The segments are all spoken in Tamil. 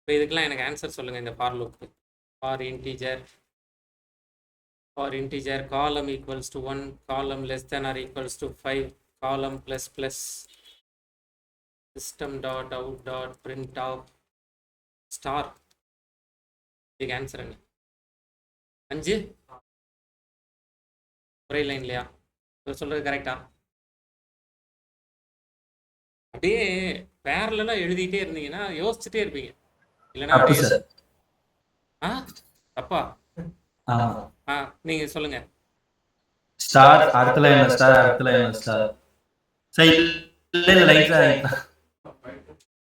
இப்போ இதுக்கெல்லாம் எனக்கு ஆன்சர் சொல்லுங்கள் இந்த for loop. For integer column equals to 1, column less than or equals to 5, column plus plus system dot out dot print of star. இதுக்கு ஆன்சர் என்ன? 5 ஒரே லைன் இல்லையா? சொல்கிறது கரெக்டா? அப்படியே பேரலாம் எழுதிட்டே இருந்தீங்கன்னா யோசிச்சுட்டே இருப்பீங்க. இல்லைன்னா தப்பா? நீங்க சொல்லுங்க. ஸ்டார் அடுத்த லைன் ஸ்டார் அடுத்த லைன் ஸ்டார். சரி இல்ல லைன் சார்.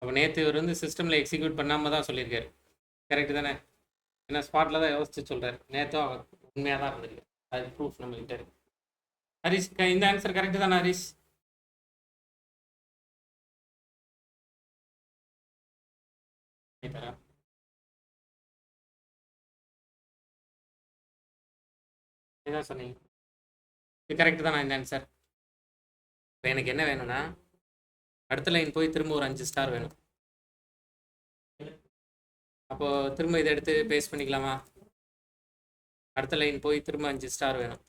அப்ப நேத்து இவர் வந்து சிஸ்டம்ல எக்ஸிக்யூட் பண்ணாம தான் சொல்லியிருக்காரு. கரெக்ட் தானே? ஏன்னா ஸ்பாட்ல தான் யோசிச்சு சொல்றாரு. நேத்தும் அவர் உண்மையா தான் இருந்திருக்கு. அது ப்ரூஃப் நம்ம கிட்ட இருக்கு. ஹரிஷ் இந்த ஆன்சர் கரெக்ட் தானே ஹரிஷ்? என்ன சொன்னீங்க? இது கரெக்ட் தானே இந்த ஆன்சர்? இப்போ எனக்கு என்ன வேணும்னா அடுத்த லைன் போய் திரும்ப ஒரு 5 ஸ்டார் வேணும். அப்போ திரும்ப இதை எடுத்து பேஸ்ட் பண்ணிக்கலாமா? அடுத்த லைன் போய் திரும்ப 5 ஸ்டார் வேணும்.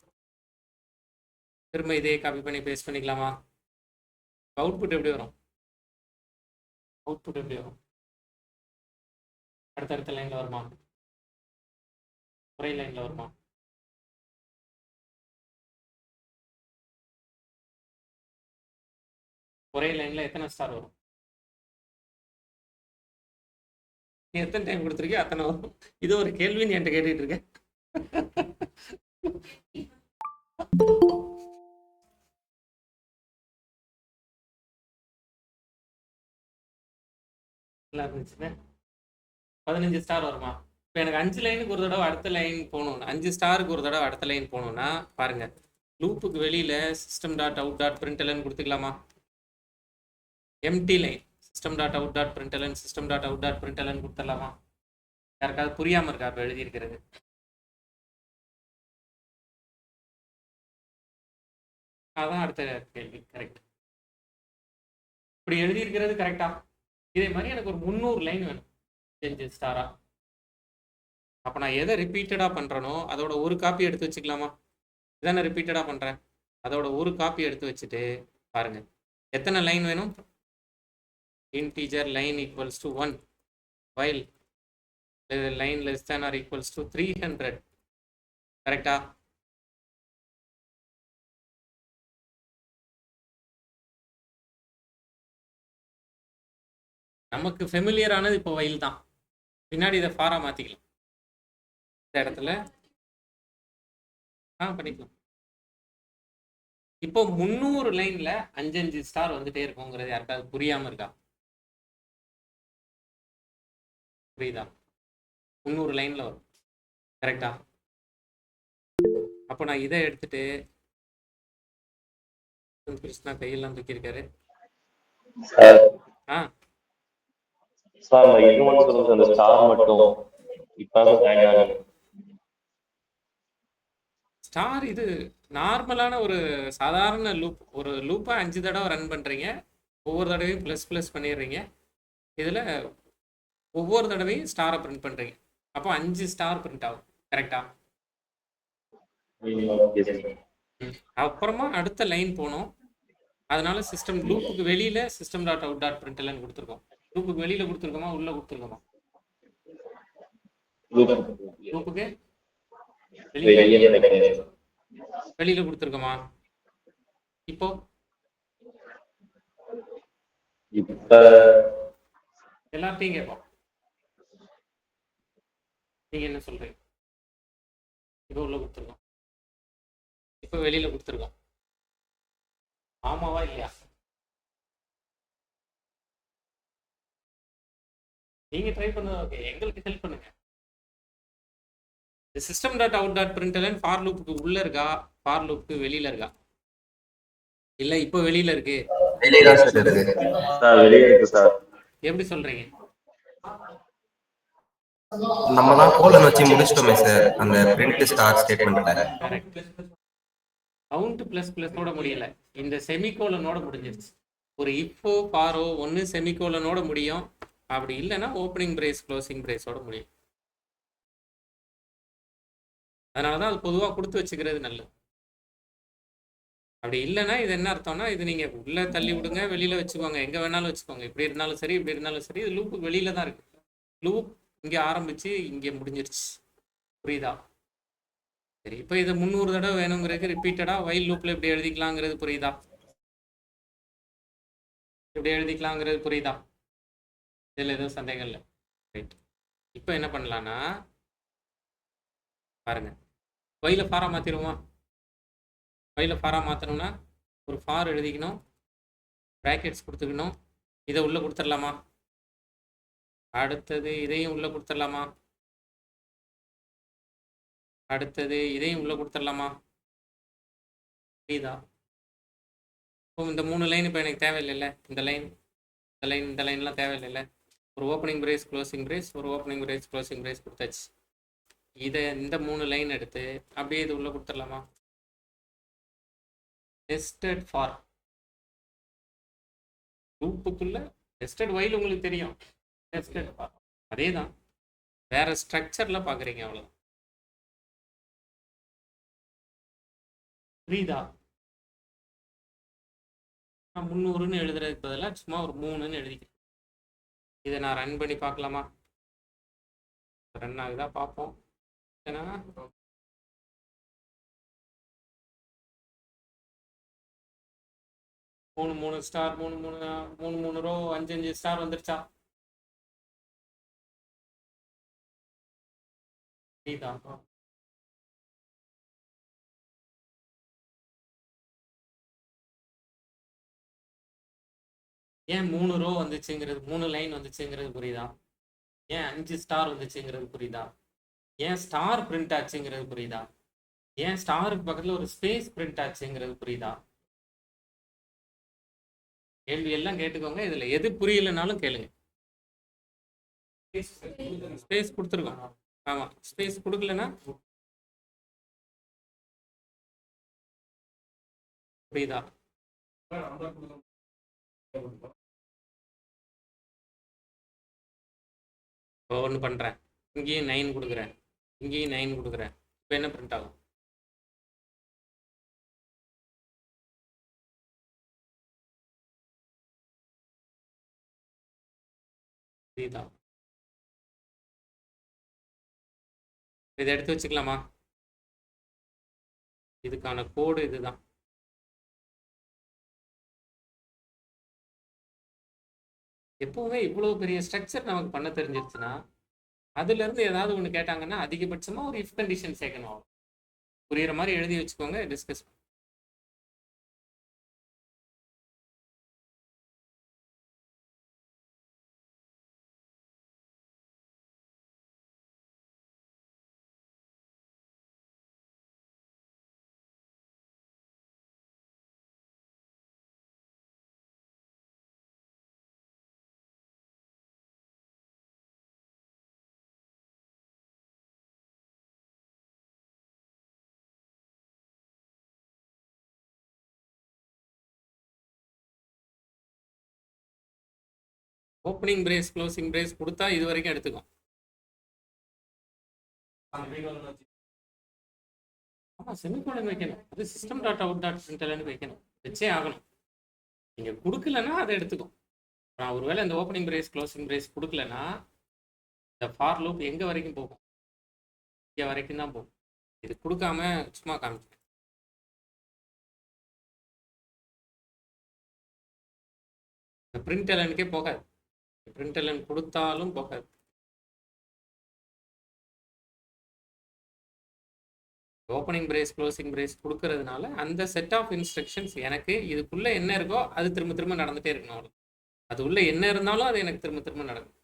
திரும்ப இதே காப்பி பண்ணி பேஸ்ட் பண்ணிக்கலாமா? அவுட்புட் எப்படி வரும்? அடுத்தடுத்த லைன்ல வருமா? ஒரே லைன்ல வருமா? ஒரே லைன்ல எத்தனை ஸ்டார் வரும்? நீ எத்தனை டைம் கொடுத்துருக்கிய அத்தனை வரும். இது ஒரு கேள்வின்னு என்கிட்ட கேட்டுட்டு இருக்கேன். நல்லா இருந்துச்சுன்னா 15 ஸ்டார் வருமா? இப்போ எனக்கு 5 லைனுக்கு ஒரு தடவை அடுத்த லைன் போகணும். 5 ஸ்டாருக்கு ஒரு தடவை அடுத்த லைன் போகணும்னா பாருங்க, லூப்புக்கு வெளியில system dot out dot println கொடுத்துக்கலாமா? Empty line system dot out dot println system dot out dot println கொடுத்துடலாமா? யாருக்காவது புரியாம இருக்கா இப்போ எழுதியிருக்கிறது? அதான் அடுத்த கேள்வி. கரெக்ட். இப்படி எழுதியிருக்கிறது கரெக்டா? இதே மாதிரி எனக்கு ஒரு 300 லைன் வேணும் 5 ஸ்டாரா. அப்போ நான் எதை ரிப்பீட்டடாக பண்ணுறனோ அதோட ஒரு காப்பி எடுத்து வச்சுக்கலாமா? இதானே ரிப்பீட்டடாக பண்ணுறேன். அதோட ஒரு காப்பி எடுத்து வச்சுட்டு பாருங்க எத்தனை லைன் வேணும். Integer line equals to 1 while line less than or equals to 300. கரெக்டா? நமக்கு ஃபெமிலியர் ஆனது இப்போ while தான். பின்னாடி இதை ஃபாரா மாற்றிக்கலாம். இந்த இடத்துல பண்ணிக்கலாம். இப்போ 300 லைன்ல 5 ஸ்டார் வந்துட்டே இருக்குங்கிறது யாருக்காவது புரியாம இருக்கா? புரியுதா? 300 லைன்ல வரும். கரெக்டா? அப்போ நான் இதை எடுத்துட்டு கிருஷ்ணா கையெல்லாம் தூக்கி இருக்காரு. ஸ்டார் இது நார்மலான ஒரு சாதாரண லூப். ஒரு லூப்பை 5 தடவை ரன் பண்ணுறீங்க. ஒவ்வொரு தடவையும் ப்ளஸ் ப்ளஸ் பண்ணிடுறீங்க. இதில் ஒவ்வொரு தடவையும் ஸ்டாரை பிரிண்ட் பண்ணுறீங்க. அப்போ 5 ஸ்டார் பிரிண்ட் ஆகும். கரெக்டா? அப்புறமா அடுத்த லைன் போனோம். அதனால சிஸ்டம் லூப்புக்கு வெளியில சிஸ்டம் டாட் அவுட் டாட் பிரிண்டலன் கொடுத்துருக்கோம். லூப்புக்கு வெளியில கொடுத்துருக்கோமா உள்ள கொடுத்துருக்கோமா? லூப்புக்கு வெளியில கொடுத்துருக்கோமா? இப்போ எல்லாத்தையும் கேட்போம். நீங்க என்ன சொல்றீங்க? இப்போ உள்ள கொடுத்துருக்கோம், இப்போ வெளியில கொடுத்துருக்கோம். ஆமாவா இல்லையா? நீங்க ட்ரை பண்ணுங்க. ஓகே, எங்களுக்கு ஹெல்ப் பண்ணுங்க. System dot out dot println for லூப்புக்கு உள்ள இருக்கா, ஃபார் லூப்புக்கு வெளியில இருக்கா? இல்ல இப்போ வெளியில இருக்கு. எப்படி சொல்றீங்க? நம்ம தான் கோலன் வச்சு முடிச்சிட்டோமே சார் அந்த பிரிண்ட் ஸ்டார் ஸ்டேட்மென்ட்ல. கரெக்ட். கவுண்ட் பிளஸ் பிளஸோட முடியல, இந்த செமிகோலனோட முடிஞ்சிருச்சு. ஒரு இப்போ ஃபாரோ ஒன்று செமிகோலனோட முடியும், அப்படி இல்லைன்னா ஓப்பனிங் பிரேஸ் க்ளோசிங் பிரேஸோட முடியும். அதனால தான் அது பொதுவாக கொடுத்து வச்சுக்கிறது நல்லது. அப்படி இல்லைன்னா இது என்ன அர்த்தம்னா, இது நீங்கள் உள்ளே தள்ளி விடுங்க, வெளியில் வச்சுக்கோங்க, எங்கே வேணாலும் வச்சுக்கோங்க, இப்படி இருந்தாலும் சரி இப்படி இருந்தாலும் சரி, இது லூப்புக்கு வெளியில் தான் இருக்குது. லூப் இங்கே ஆரம்பித்து இங்கே முடிஞ்சிருச்சு. புரியுதா? சரி, இப்போ இதை 300 தடவை வேணுங்கிறதுக்கு ரிப்பீட்டடாக வைல் லூப்பில் இப்படி எழுதிக்கலாங்கிறது புரியுதா? இப்படி எழுதிக்கலாங்கிறது புரியுதா? இதில் எதுவும் சந்தேகம் இல்லை. ரைட், இப்போ என்ன பண்ணலான்னா பாருங்க, வைல ஃபாரா மாற்றிடுவோமா? வைல ஃபாரா மாற்றணும்னா ஒரு ஃபார் எழுதிக்கணும், ப்ராக்கெட்ஸ் கொடுத்துக்கணும், இதை உள்ளே கொடுத்துடலாமா? அடுத்தது இதையும் உள்ளே கொடுத்துடலாமா? அடுத்தது இதையும் உள்ளே கொடுத்துடலாமா? புரியுதா? இப்போ இந்த 3 லைன் இப்போ எனக்கு தேவையில்லைல்ல. இந்த லைன் இந்த லைன் இந்த லைன்லாம் தேவையில்லைல்ல. ஒரு ஓப்பனிங் பிரேஸ் க்ளோசிங் பிரேஸ், ஒரு ஓப்பனிங் பிரேஸ் க்ளோசிங் பிரேஸ் கொடுத்தாச்சு. இதை இந்த 3 லைன் எடுத்து அப்படியே இது உள்ளே கொடுத்துடலாமா? நெஸ்டட் ஃபார் லூப்புக்குள்ள நெஸ்டட் வைல் உங்களுக்கு தெரியும். நெஸ்டட் ஃபார் அதே தான், வேற ஸ்ட்ரக்சரில் பார்க்குறீங்க, அவ்வளோதான். புரியுதா? நான் 300ன்னு எழுதுறதுக்கு பதிலாக சும்மா ஒரு 3ன்னு எழுதிக்கிறேன். இதை நான் ரன் பண்ணி பார்க்கலாமா? ரன் ஆகுதா பார்ப்போம். ஏன்னா 3 ஸ்டார் 3 ரோ 5 ஸ்டார் வந்துருச்சா? புரியுதா? ஏன் 3 ரோ வந்துச்சுங்கிறது, 3 லைன் வந்துச்சுங்கிறது புரியுதா? ஏன் 5 ஸ்டார் வந்துச்சுங்கிறது புரியுதா? ஏன் ஸ்டார் பிரிண்ட் ஆச்சுங்கிறது புரியுதா? ஏன் ஸ்டாருக்கு பக்கத்தில் ஒரு ஸ்பேஸ் பிரிண்ட் ஆச்சுங்கிறது புரியுதா? கேள்வி எல்லாம் கேட்டுக்கோங்க, இதில் எது புரியலைனாலும் கேளுங்க. ஸ்பேஸ் கொடுத்துருக்கோம். ஆமாம், ஸ்பேஸ் கொடுக்கலன்னா புரியுதா? இப்போ ஒன்று பண்ணுறேன், இங்கேயும் 9 கொடுக்குறேன், இங்கேயும் 9 கொடுக்குறேன். இப்போ என்ன பிரிண்ட் ஆகும்? புரியுதா? இதை எடுத்து வச்சுக்கலாமா? இதுக்கான கோடு இதுதான். எப்பவுமே இவ்வளோ பெரிய ஸ்ட்ரக்சர் நமக்கு பண்ண தெரிஞ்சிருச்சுன்னா, அதுலேருந்து ஏதாவது ஒன்று கேட்டாங்கன்னா அதிகபட்சமாக ஒரு இஃப் கண்டிஷன் சேர்க்கணும். புரியுற மாதிரி எழுதி வச்சுக்கோங்க, discuss. Opening brace closing brace கொடுத்தா இது வரைக்கும் எடுத்துக்கும். ஆமாம், செமிகோலன் வைக்கணும். அது சிஸ்டம் டாட் அவுட் டாட் பிரிண்டெல்னு வைக்கணும், வச்சே ஆகணும். நீங்கள் கொடுக்கலன்னா அதை எடுத்துக்கும். நான் ஒருவேளை இந்த ஓப்பனிங் பிரேஸ் க்ளோசிங் பிரேஸ் கொடுக்கலன்னா இந்த ஃபார் லூப் எங்கே வரைக்கும் போகும்? இங்கே வரைக்கும் தான் போகும். இது கொடுக்காம சும்மா காமிச்சு பிரிண்டெலனுக்கே போகாது. பிரிண்டெலன் கொடுத்தாலும் போகாது. ஓப்பனிங் பிரேஸ் க்ளோசிங் பிரேஸ் கொடுக்கறதுனால அந்த செட் ஆஃப் இன்ஸ்ட்ரக்ஷன்ஸ் எனக்கு இதுக்குள்ளே என்ன இருக்கோ அது திரும்ப திரும்ப நடந்துகிட்டே இருக்கணும். அவ்வளோ, அது உள்ளே என்ன இருந்தாலும் அது எனக்கு திரும்ப திரும்ப நடக்கும்.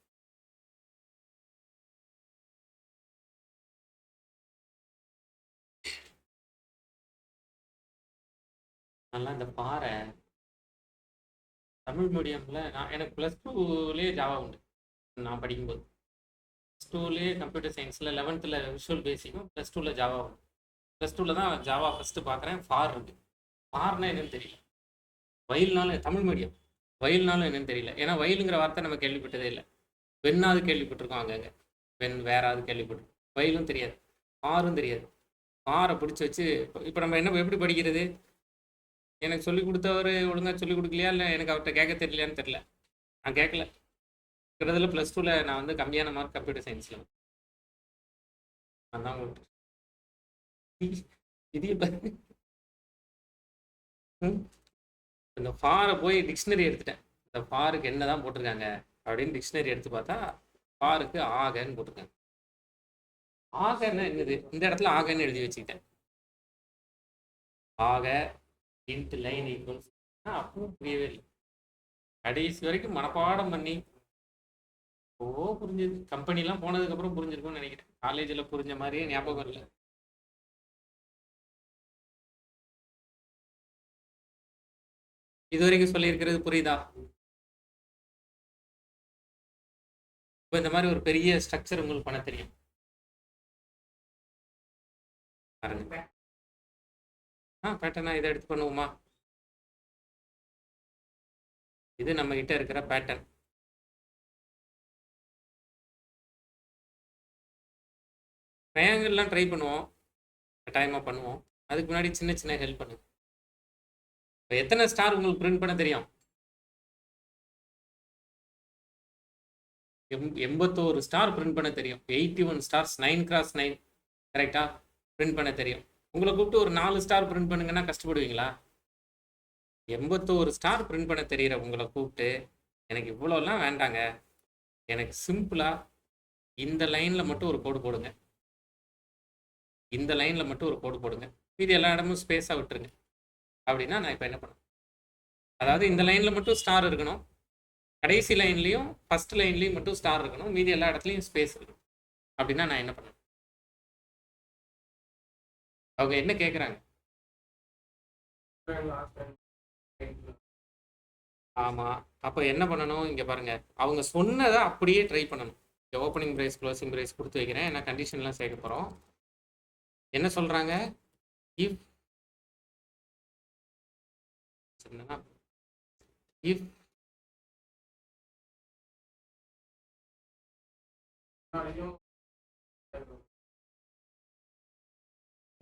நல்லா இந்த பாறை தமிழ் மீடியமில் எனக்கு +2லேயே ஜாவா உண்டு. நான் படிக்கும்போது +2லேயே கம்ப்யூட்டர் சயின்ஸில் 11th விஷுவல் பேசிக்கும், +2ல் ஜாவா உண்டு. +2ல் தான் ஜாவா ஃபஸ்ட்டு பார்க்குறேன். ஃபார் இருக்கு. ஃபார்னா என்னன்னு தெரியல. வயல்னாலும் தமிழ் மீடியம், வயல்னாலும் என்னன்னு தெரியல. ஏன்னா வயலுங்கிற வார்த்தை நம்ம கேள்விப்பட்டதே இல்லை. வெண்ணாவது கேள்விப்பட்டிருக்கோம் அங்கங்க. வெண் வேறாவது கேள்விப்பட்டிருக்கோம். வயலும் தெரியாது, ஆறும் தெரியாது. ஆறை பிடிச்சி வச்சு இப்போ நம்ம என்ன எப்படி படிக்கிறது? எனக்கு சொல்லிக் கொடுத்தவர் ஒழுங்காக சொல்லிக் கொடுக்கலையா, இல்லை எனக்கு அவர்கிட்ட கேட்க தெரியலையான்னு தெரியல. நான் கேட்கல. இருக்கிறதுல +2ல நான் வந்து கம்மியான மார்க் கம்ப்யூட்டர் சயின்ஸில். அதான் உங்களுக்கு இது இந்த ஃபாரை போய் டிக்ஷனரி எடுத்துட்டேன். இந்த ஃபாருக்கு என்ன தான் போட்டிருக்காங்க அப்படின்னு டிக்ஷனரி எடுத்து பார்த்தா ஃபாருக்கு ஆகன்னு போட்டிருக்காங்க. ஆகன்னா என்னது? இந்த இடத்துல ஆகன்னு எழுதி வச்சுக்கிட்டேன். ஆக இன்ட் லைன் ஈக்குவல்ஸ். அப்பவும் புரியவே இல்லை. கடைசி வரைக்கும் மனப்பாடம் பண்ணி புரிஞ்சது. கம்பெனிலாம் போனதுக்கப்புறம் புரிஞ்சிருக்கும்னு நினைக்கிறேன். காலேஜில் புரிஞ்ச மாதிரியே ஞாபகம் இல்லை. இது வரைக்கும் சொல்லியிருக்கிறது புரியுதா? இப்போ இந்த மாதிரி ஒரு பெரிய ஸ்ட்ரக்சர் உங்களுக்கு பண்ண தெரியும் பாருங்க. பேட்டர்னா இதை எடுத்து பண்ணுவோமா? இது நம்ம கிட்ட இருக்கிற பேட்டர்ன். ட்ரையாங்கிள்லாம் ட்ரை பண்ணுவோம், கட்டாயமாக பண்ணுவோம். அதுக்கு முன்னாடி சின்ன சின்ன ஹெல்ப் பண்ணுங்க. எத்தனை ஸ்டார் உங்களுக்கு பிரிண்ட் பண்ண தெரியும்? 81 ஸ்டார் பிரிண்ட் பண்ண தெரியும். 81 ஸ்டார்ஸ் 9x9 கரெக்டா பிரிண்ட் பண்ண தெரியும். உங்களை கூப்பிட்டு ஒரு 4 ஸ்டார் பிரிண்ட் பண்ணுங்கன்னா கஷ்டப்படுவீங்களா? 81 ஸ்டார் பிரிண்ட் பண்ண தெரிகிற உங்களை கூப்பிட்டு எனக்கு இவ்வளோலாம் வேண்டாங்க, எனக்கு சிம்பிளாக இந்த லைனில் மட்டும் ஒரு கோடு போடுங்க, இந்த லைனில் மட்டும் ஒரு கோடு போடுங்க, இது எல்லா இடமும் ஸ்பேஸாக விட்டுருங்க அப்படின்னா நான் இப்போ என்ன பண்ணேன்? அதாவது இந்த லைனில் மட்டும் ஸ்டார் இருக்கணும், கடைசி லைன்லையும் ஃபர்ஸ்ட் லைன்லையும் மட்டும் ஸ்டார் இருக்கணும், மீதி எல்லா இடத்துலையும் ஸ்பேஸ் இருக்கணும். அப்படின்னா நான் என்ன பண்ணேன்? அவங்க என்ன கேட்குறாங்க? ஆமாம், அப்போ என்ன பண்ணணும்? இங்கே பாருங்க, அவங்க சொன்னதை அப்படியே ட்ரை பண்ணணும். இங்கே ஓப்பனிங் பிரேஸ் க்ளோசிங் பிரேஸ் கொடுத்து வைக்கிறேன், ஏன்னா கண்டிஷன்லாம் சேர்க்க போகிறோம். என்ன சொல்கிறாங்க? இஃப் இஃப்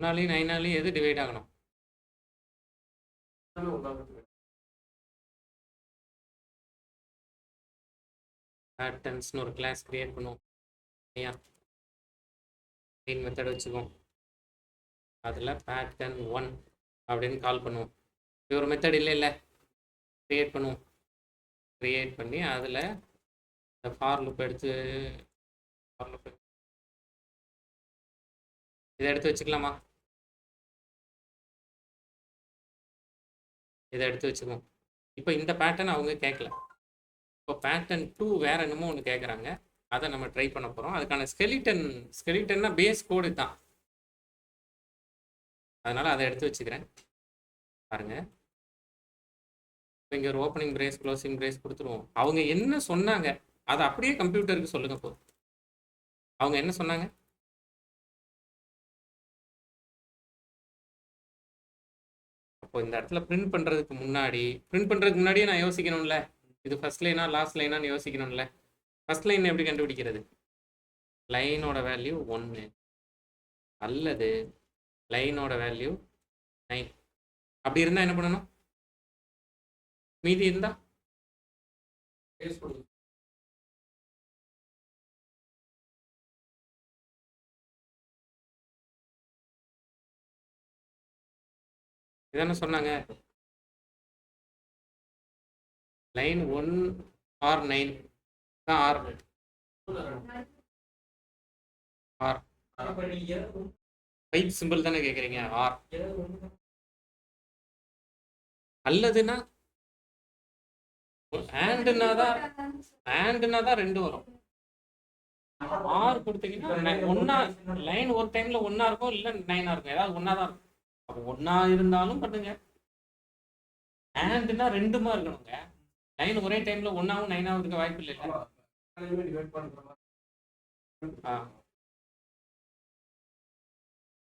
நாளையும் 9 எது டிவைட் ஆகணும்? பேட்டர்ன்ஸ்னு ஒரு கிளாஸ் கிரியேட் பண்ணுவோம். ஐயா மெயின் மெத்தட் வச்சுக்குவோம். அதில் பேட்டர்ன் 1 அப்படின்னு கால் பண்ணுவோம். இது ஒரு மெத்தட் இல்லை க்ரியேட் பண்ணுவோம். க்ரியேட் பண்ணி அதில் இந்த ஃபார் லூப் எடுத்து இதை எடுத்து வச்சுக்கலாமா? இதை எடுத்து வச்சுக்குவோம். இப்போ இந்த பேட்டர்ன் அவங்க கேட்கல. இப்போ பேட்டர்ன் 2 வேறு என்னமோ ஒன்று கேட்குறாங்க, அதை நம்ம ட்ரை பண்ண போகிறோம். அதுக்கான ஸ்கெலிட்டன்னா பேஸ் கோடு தான், அதனால் அதை எடுத்து வச்சுக்கிறேன். பாருங்கள், இப்போ இங்கே ஒரு ஓப்பனிங் பிரேஸ் க்ளோசிங் பிரேஸ் கொடுத்துருவோம். அவங்க என்ன சொன்னாங்க அதை அப்படியே கம்ப்யூட்டருக்கு சொல்லுங்கள். போதும். அவங்க என்ன சொன்னாங்க? அப்போ இந்த இடத்துல பிரிண்ட் பண்ணுறதுக்கு முன்னாடியே நான் யோசிக்கணும்ல, இது ஃபர்ஸ்ட் லைனா லாஸ்ட் லைனான்னு யோசிக்கணும்ல. ஃபர்ஸ்ட் லைன் எப்படி கண்டுபிடிக்கிறது? லைனோட வேல்யூ 1 அல்லது லைனோட வேல்யூ 9. அப்படி இருந்தால் என்ன பண்ணணும்? மீதி இருந்தா இதானே சொன்னாங்க. லைன் 1 ஆர் 9 தான் ஆர். பைப் சிம்பிள் தானே கேட்குறீங்க? ஆர் அல்லதுன்னா ஆண்டுனா தான் 2 வரும். ஆர் கொடுத்தீங்கன்னா ஒன்னா லைன் ஒரு டைம்ல 1 இருக்கும், இல்லை 9 இருக்கும், ஏதாவது 1 தான் இருக்கும். அப்போ 1 இருந்தாலும் பண்ணுங்க. ஆண்டுனா 2 இருக்கணுங்க. லைன் ஒரே டைம்ல 1 9 வாய்ப்பு இல்லை.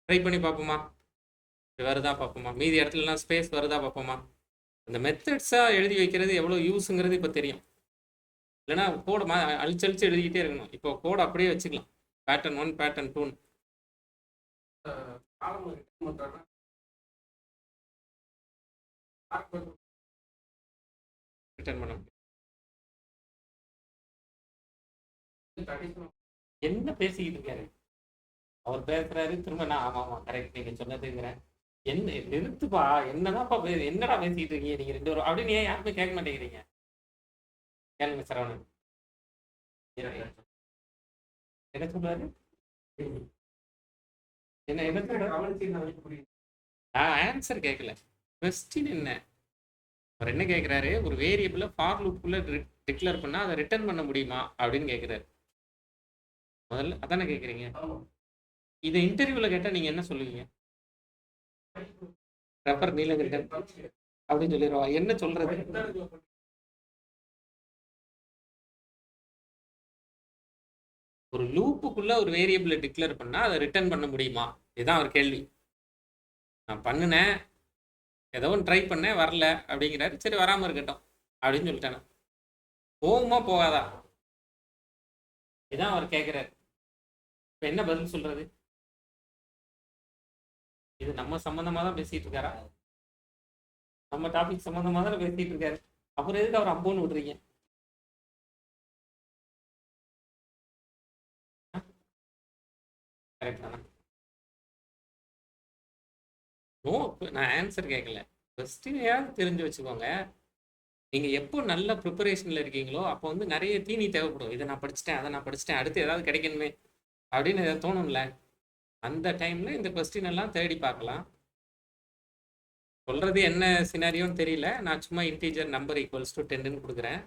ட்ரை பண்ணி பார்ப்போமா? வருதா பார்ப்போமா? மீதி இடத்துலலாம் ஸ்பேஸ் வருதா பார்ப்போமா? இந்த மெத்தட்ஸாக எழுதி வைக்கிறது எவ்வளோ யூஸுங்கிறது இப்போ தெரியும். இல்லைன்னா கோடை அழிச்சு அழிச்சு எழுதிக்கிட்டே இருக்கணும். இப்போ கோடை அப்படியே வச்சுக்கலாம், பேட்டர்ன் 1 பேட்டர்ன் 2. ரிட்டர்ன் பண்ண முடியும். என்ன பேசிக்கிட்டு இருக்காரு அவர்? பேசுறாரு திரும்ப நான் ஆமா ஆமா கரெக்ட் நீங்க சொன்னதுங்கிறேன். என்ன நிறுத்துப்பா, என்னதான்ப்பா என்னடா பேசிக்கிட்டு இருக்கீங்க நீங்க 2 பேரும் அப்படின்னு ஏன் யாருமே கேட்க மாட்டேங்கிறீங்க? கேளுங்க சரவணன். என்ன சொல்றாரு? என்ன என்ன சொல்றாரு? ஆன்சர் கேட்கல, கொஸ்டின் என்ன? அவர் என்ன கேட்குறாரு, ஒரு வேரியபிளை ஃபார் லூப்புக்குள்ள டிக்ளேர் பண்ணால் அதை ரிட்டர்ன் பண்ண முடியுமா அப்படின்னு கேட்குறாரு. முதல்ல அதானே கேட்குறீங்க. இதை இன்டர்வியூவில் கேட்டால் நீங்கள் என்ன சொல்லுவீங்க? ரெஃபர் நீலகண்டன் அப்படின்னு சொல்லிடுவா. என்ன சொல்றது? ஒரு லூப்புக்குள்ள ஒரு வேரியபிளை டிக்ளேர் பண்ணால் அதை ரிட்டர்ன் பண்ண முடியுமா? இதுதான் அவர் கேள்வி. நான் பண்ணினேன், ஏதோ ஒன்று ட்ரை பண்ணேன், வரல அப்படிங்கிறாரு. சரி வராமல் இருக்கட்டும் அப்படின்னு சொல்லிட்டேன். போகுமா போகாதா? இதான் அவர் கேட்குறாரு. இப்போ என்ன பதில் சொல்றது? இது நம்ம சம்மந்தமாக தான் பேசிட்டு இருக்காரா? நம்ம டாபிக் சம்மந்தமாக தான் பேசிட்டு இருக்காரு. அப்புறம் எதுக்கு அவர் அம்போன்னு விடுறீங்க? கரெக்ட் தானே? நோ, நான் ஆன்சர் கேட்கல, கொஸ்டினையாவது தெரிஞ்சு வச்சுக்கோங்க. நீங்கள் எப்போ நல்ல ப்ரிப்பரேஷனில் இருக்கீங்களோ அப்போ வந்து நிறைய தீனி தேவைப்படும். இதை நான் படிச்சுட்டேன், அதை நான் படிச்சுட்டேன், அடுத்து ஏதாவது கிடைக்கணுமே அப்படின்னு எதாவது தோணும்ல. அந்த டைமில் இந்த கொஸ்டின் எல்லாம் தேடி பார்க்கலாம். சொல்கிறது என்ன சினாரியோன்னு தெரியல, நான் சும்மா இன்டீஜர் நம்பர் ஈக்குவல்ஸ் டு 10ன்னு கொடுக்குறேன்.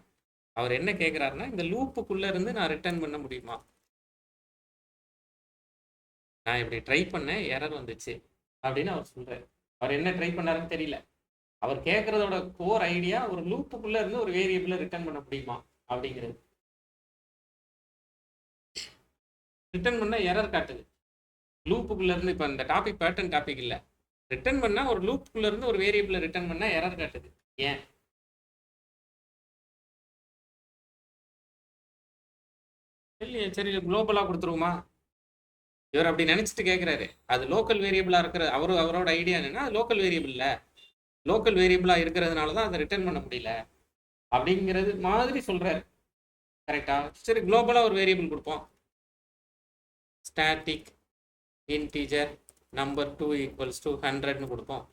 அவர் என்ன கேட்குறாருன்னா, இந்த லூப்புக்குள்ளே இருந்து நான் ரிட்டர்ன் பண்ண முடியுமா? நான் இப்படி ட்ரை பண்ணேன், எரர் வந்துச்சு அப்படின்னு அவர் சொல்கிறார். அவர் என்ன ட்ரை பண்ணாருன்னு தெரியல. அவர் கேட்குறதோட கோர் ஐடியா ஒரு லூப்புக்குள்ளே இருந்து ஒரு வேரியபிளை ரிட்டர்ன் பண்ண முடியுமா அப்படிங்கிறது. ரிட்டர்ன் பண்ணால் எரர் காட்டுது. லூப்புக்குள்ளே இருந்து இப்போ இந்த டாபிக் பேட்டர்ன் டாபிக் இல்லை, ரிட்டர்ன் பண்ணால் ஒரு லூப்புக்குள்ளே இருந்து ஒரு வேரியபிளை ரிட்டர்ன் பண்ணால் எரர் காட்டுது. ஏன்? இல்லையே. சரி குளோபலாக கொடுத்துருவோமா? இவர் அப்படி நினச்சிட்டு கேட்குறாரு. அது லோக்கல் வேரியபிளாக இருக்கிற அவரோட ஐடியா என்னன்னா, அது லோக்கல் வேரியபிளில் லோக்கல் வேரியபிளாக இருக்கிறதுனால தான் அதை ரிட்டர்ன் பண்ண முடியல அப்படிங்கிறது மாதிரி சொல்கிறாரு. கரெக்டா? சரி குளோபலாக ஒரு வேரியபிள் கொடுப்போம், static integer number 2 equals to 100ன்னு கொடுப்போம்.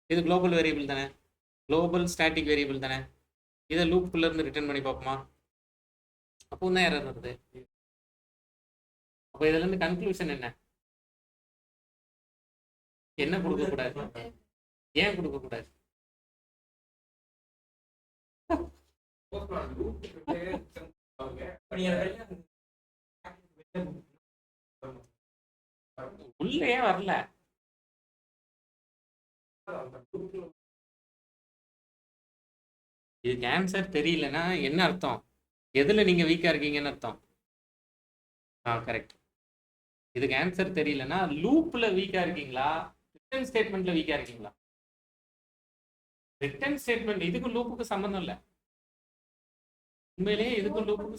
இது குளோபல் வேரியபிள் தானே, குளோபல் ஸ்டாட்டிக் வேரியபிள் தானே. இதை லூப்புக்குள்ளே இருந்து ரிட்டர்ன் பண்ணி பார்ப்போமா? அப்போ தான் எரர் வருது. அப்போ இதுலேருந்து கன்க்ளூஷன் என்ன? என்ன கொடுக்கக்கூடாது? ஏன் கொடுக்கக்கூடாது? உள்ளே வரல. இதுக்கு ஆன்சர் தெரியலன்னா என்ன அர்த்தம்? எதுல நீங்க வீக்கா இருக்கீங்கன்னு அர்த்தம். கரெக்ட். இதுக்கு ஆன்சர் தெரியலன்னா லூப்ல வீக்கா இருக்கீங்களா, ரிட்டர்ன் ஸ்டேட்மெண்ட்ல வீக்கா இருக்கீங்களா? ரிட்டர்ன் ஸ்டேட்மெண்ட் இதுக்கு லூப்புக்கு சம்பந்தம் இல்லை. உண்மையிலேயே இதுக்கு லூப்புக்கு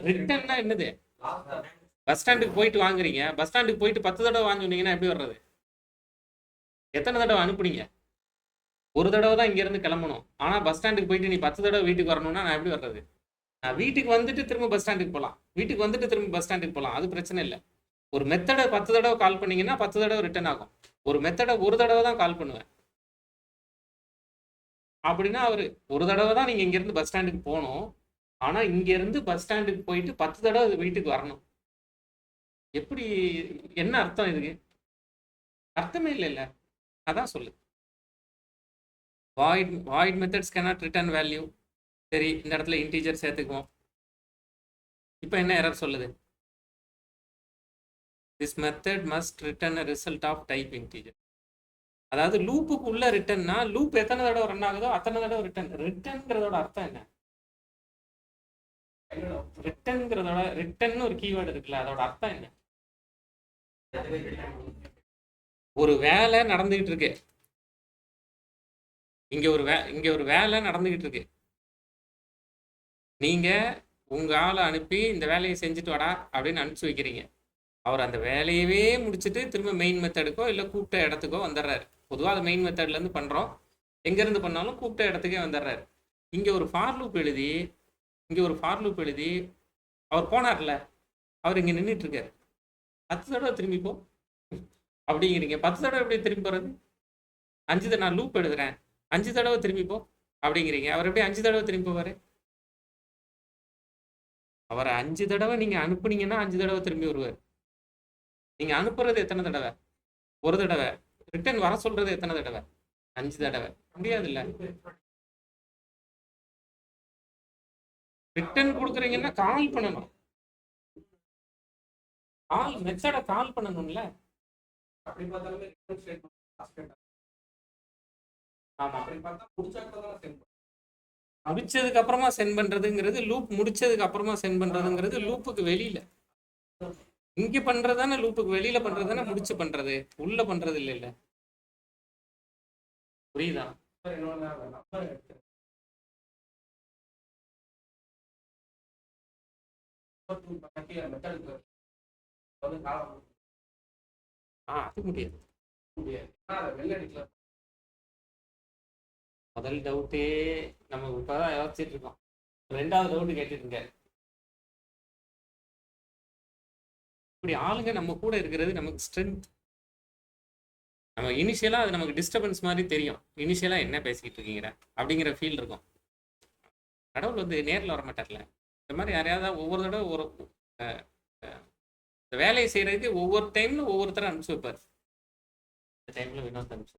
ரிட்டர்ன்னா என்னது? பஸ் ஸ்டாண்டுக்கு போயிட்டு வாங்குறீங்க, பஸ் ஸ்டாண்டுக்கு போயிட்டு 10 தடவை வாங்குனீங்கன்னா எப்படி வர்றது? எத்தனை தடவை அனுப்புனீங்க? ஒரு தடவை தான் இங்கேருந்து கிளம்பணும். ஆனால் பஸ் ஸ்டாண்டுக்கு போயிட்டு நீ 10 தடவை வீட்டுக்கு வரணும்னா நான் எப்படி வர்றது? நான் வீட்டுக்கு வந்துட்டு திரும்ப பஸ் ஸ்டாண்டுக்கு போகலாம், வீட்டுக்கு வந்துட்டு திரும்ப பஸ் ஸ்டாண்டுக்கு போகலாம், அது பிரச்சனை இல்லை. ஒரு மெத்தடை 10 தடவை கால் பண்ணீங்கன்னா 10 தடவை ரிட்டர்ன் ஆகும். ஒரு மெத்தடை ஒரு தடவை தான் கால் பண்ணுவேன் அப்படின்னா அவர் ஒரு தடவை தான் நீங்கள் இங்கேருந்து பஸ் ஸ்டாண்டுக்கு போகணும், ஆனால் இங்கேருந்து பஸ் ஸ்டாண்டுக்கு போயிட்டு 10 தடவை வீட்டுக்கு வரணும். எப்படி? என்ன அர்த்தம் இதுக்கு? அர்த்தமே இல்லை. அதான் சொல்லு. void methods cannot return value. சரி, இந்த இடத்துல இன்டீஜர் சேர்த்துக்குவோம். இப்போ என்ன எரர் சொல்லுது? this method must return a result of type integer. அதாவது லூப்புக்கு உள்ள ரிட்டர்ன்னா லூப் எத்தனை தடவை ரன் ஆகுதோ அத்தனை தடவை ரிட்டர்ன். ரிட்டர்ன்ங்கிறதோட அர்த்தம் என்ன? ரிட்டர்ன்ங்கிறதோட ரிட்டர்ன் ஒரு கீவேர்டு இருக்குல்ல, அதோட அர்த்தம் என்ன? ஒரு வேலை நடந்துகிட்டு இருக்கு, இங்க ஒரு வேலை நடந்துகிட்டு இருக்கு. நீங்க உங்க ஆளை அனுப்பி இந்த வேலையை செஞ்சுட்டு வாடா அப்படின்னு அனுப்பிச்சு வைக்கிறீங்க. அவர் அந்த வேலையவே முடிச்சுட்டு திரும்ப மெயின் மெத்தடுக்கோ இல்லை கூப்பிட்ட இடத்துக்கோ வந்துடுறாரு. பொதுவாக அது மெயின் மெத்தட்லேருந்து பண்ணுறோம். எங்கேருந்து பண்ணாலும் கூப்பிட்ட இடத்துக்கே வந்துடுறாரு. இங்கே ஒரு ஃபார் லூப் எழுதி அவர் போனார்ல, அவர் இங்கே நின்றுட்டு இருக்காரு. 10 தடவை திரும்பி போ அப்படிங்கிறீங்க. 10 தடவை எப்படி திரும்பி போகிறது? 5 தடவை நான் லூப் எழுதுறேன், 5 தடவை திரும்பி போ அப்படிங்கிறீங்க. அவர் எப்படி 5 தடவை திரும்பி போவார்? அவரை 5 தடவை நீங்கள் அனுப்புனீங்கன்னா 5 தடவை திரும்பி வருவார். நீங்கள் அனுப்புறது எத்தனை தடவை? ஒரு தடவை. ரிட்டர்ன் வர சொல்றது எத்தனை தடவை? 5 தடவை. முடியாது இல்லை? ரிட்டர்ன் கொடுக்குறீங்கன்னா கால் பண்ணணும். மெத்தடை கால் பண்ணணும்ல. முடிச்சதுக்கு அப்புறமா சென்ட் பண்றதுங்கிறது லூப் முடிச்சதுக்கு அப்புறமா சென்ட் பண்றதுங்கிறது லூப்புக்கு வெளியில. இங்க பண்றதானே லூப்புக்கு வெளியில பண்றதுதானே முடிச்சு பண்றது, உள்ள பண்றது இல்ல. இல்ல புரியுதா? அது முடியாது. முதல் டவுட்டே நம்ம இப்பதான் யோசிச்சுட்டு இருக்கோம். 2வது டவுட் கேட்டுட்டு இருக்க. இப்படி ஆளுங்க நம்ம கூட இருக்கிறது நமக்கு ஸ்ட்ரென்த். நம்ம இனிஷியலா அது நமக்கு டிஸ்டர்பன்ஸ் மாதிரி தெரியும். இனிஷியலா என்ன பேசிக்கிட்டு இருக்கீங்க அப்படிங்கிற ஃபீல் இருக்கும். கடவுள் வந்து நேரில் வர மாட்டார்ல. இந்த மாதிரி யாரையாவது ஒவ்வொரு தடவை ஒரு வேலையை செய்யறதுக்கு ஒவ்வொரு டைம்ல ஒவ்வொருத்தரும் அனுப்பிச்சு வைப்பார். இந்த டைம்ல வினோத் அனுப்பிச்சு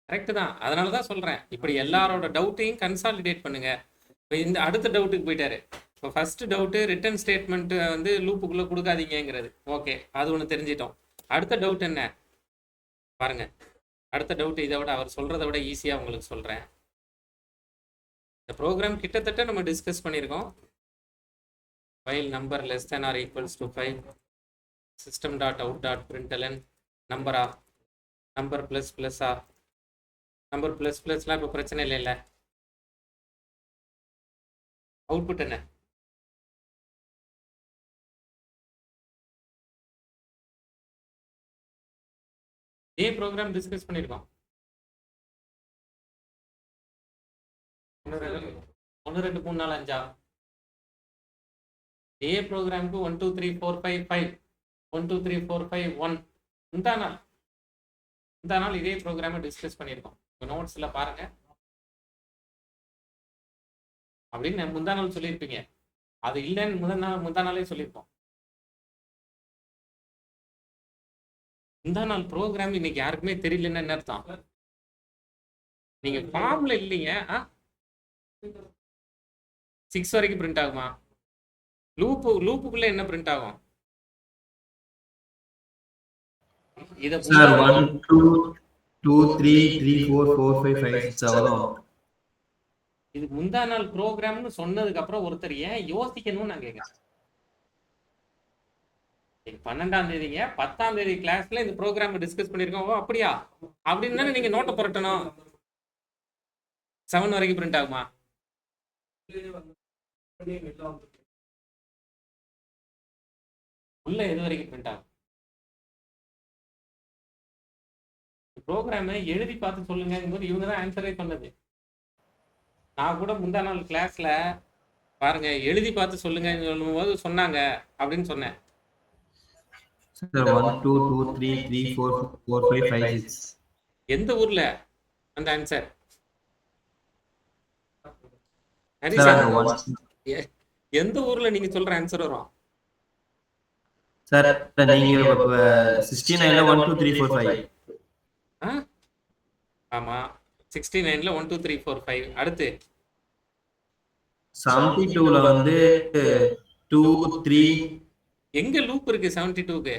கரெக்ட் தான். அதனாலதான் சொல்றேன், இப்படி எல்லாரோட டவுட்டையும் கன்சாலிடேட் பண்ணுங்க. இப்போ இந்த அடுத்த டவுட்டுக்கு போயிட்டாரு. இப்போ ஃபர்ஸ்ட் டவுட்டு ரிட்டர்ன் ஸ்டேட்மெண்ட் வந்து லூப்புக்குள்ள கொடுக்காதீங்கிறது. ஓகே, அது ஒன்று தெரிஞ்சிட்டோம். அடுத்த டவுட் என்ன பாருங்க. அடுத்த டவுட் இதை விட அவர் சொல்றதை விட ஈஸியாக உங்களுக்கு சொல்றேன். இந்த ப்ரோக்ராம் கிட்டத்தட்ட நம்ம டிஸ்கஸ் பண்ணியிருக்கோம். File number less than or equals to 5 system.out.println நம்பரா, நம்பர் ப்ளஸ் ப்ளஸ்ஸா, நம்பர் ப்ளஸ் ப்ளஸ்லாம் இப்போ பிரச்சனை இல்லைல்ல. அவுட்புட் என்ன? இதே ப்ரோக்ராம் டிஸ்கஸ் பண்ணியிருக்கோம். 1 2 3 4 5 இதே ப்ரோக்ராமுக்கு 1 2 3 4 5 5 1 2 3 4 5 1 இந்த நாள் இதே ப்ரோக்ராமை டிஸ்கஸ் பண்ணியிருக்கோம். நோட்ஸ்ல பாருங்க. அப்படின்னு முந்தா நாள் சொல்லியிருப்பீங்க. அது இல்லைன்னு முந்தா நாளே சொல்லியிருப்போம். முந்தா நாள் ப்ரோக்ராம் இன்னைக்கு யாருக்குமே தெரியலன்னு என்ன அர்த்தம்? நீங்க ஃபார்ம்ல இல்லைங்க. 6 வரைக்கும் பிரிண்ட் ஆகுமா? லூப்புக்குள்ள என்ன பிரிண்ட் ஆகும்? இத சார் 1 2 2 3 3 4 4 5 5 6 அவ்வளோ. இது முந்தா நாள் ப்ரோக்ராம்னு சொன்னதுக்கு அப்புறம் ஒருத்தர் ஏன் யோசிக்கணும்னு நான் கேட்கிறேன். 12ஆம் தேதிங்க 10ஆம் தேதி கிளாஸ்ல இந்த ப்ரோக்ராம் டிஸ்கஸ் பண்ணிருக்கோம். ஓ அப்படியா அப்படின்னு தானே நீங்க நோட்டை புரட்டணும். 7 வரைக்கும் பிரிண்ட் ஆகுமா? உள்ள எது வரைக்கும் பிரிண்ட் ஆகும்? ப்ரோக்ராமை எழுதி பார்த்து சொல்லுங்க போது இவங்க தான் ஆன்சரே பண்ணது. நான் கூட முந்தா நாள் கிளாஸ்ல பாருங்க எழுதி பார்த்து சொல்லுங்க சொல்லும்போது சொன்னாங்க அப்படின்னு சொன்னேன். சார் 1 2 2 3 3 4 4 5 5 6 எந்த ஊர்ல அந்த ஆன்சர்? எந்த ஊர்ல நீங்க சொல்ற ஆன்சர் வரும்? சார் நீங்க 69ல 1 2 3 4 5. ஆமா 69ல 1 2 3 4 5. அடுத்து 72ல வந்து 2 3. எங்க லூப் இருக்கு 72க்கு?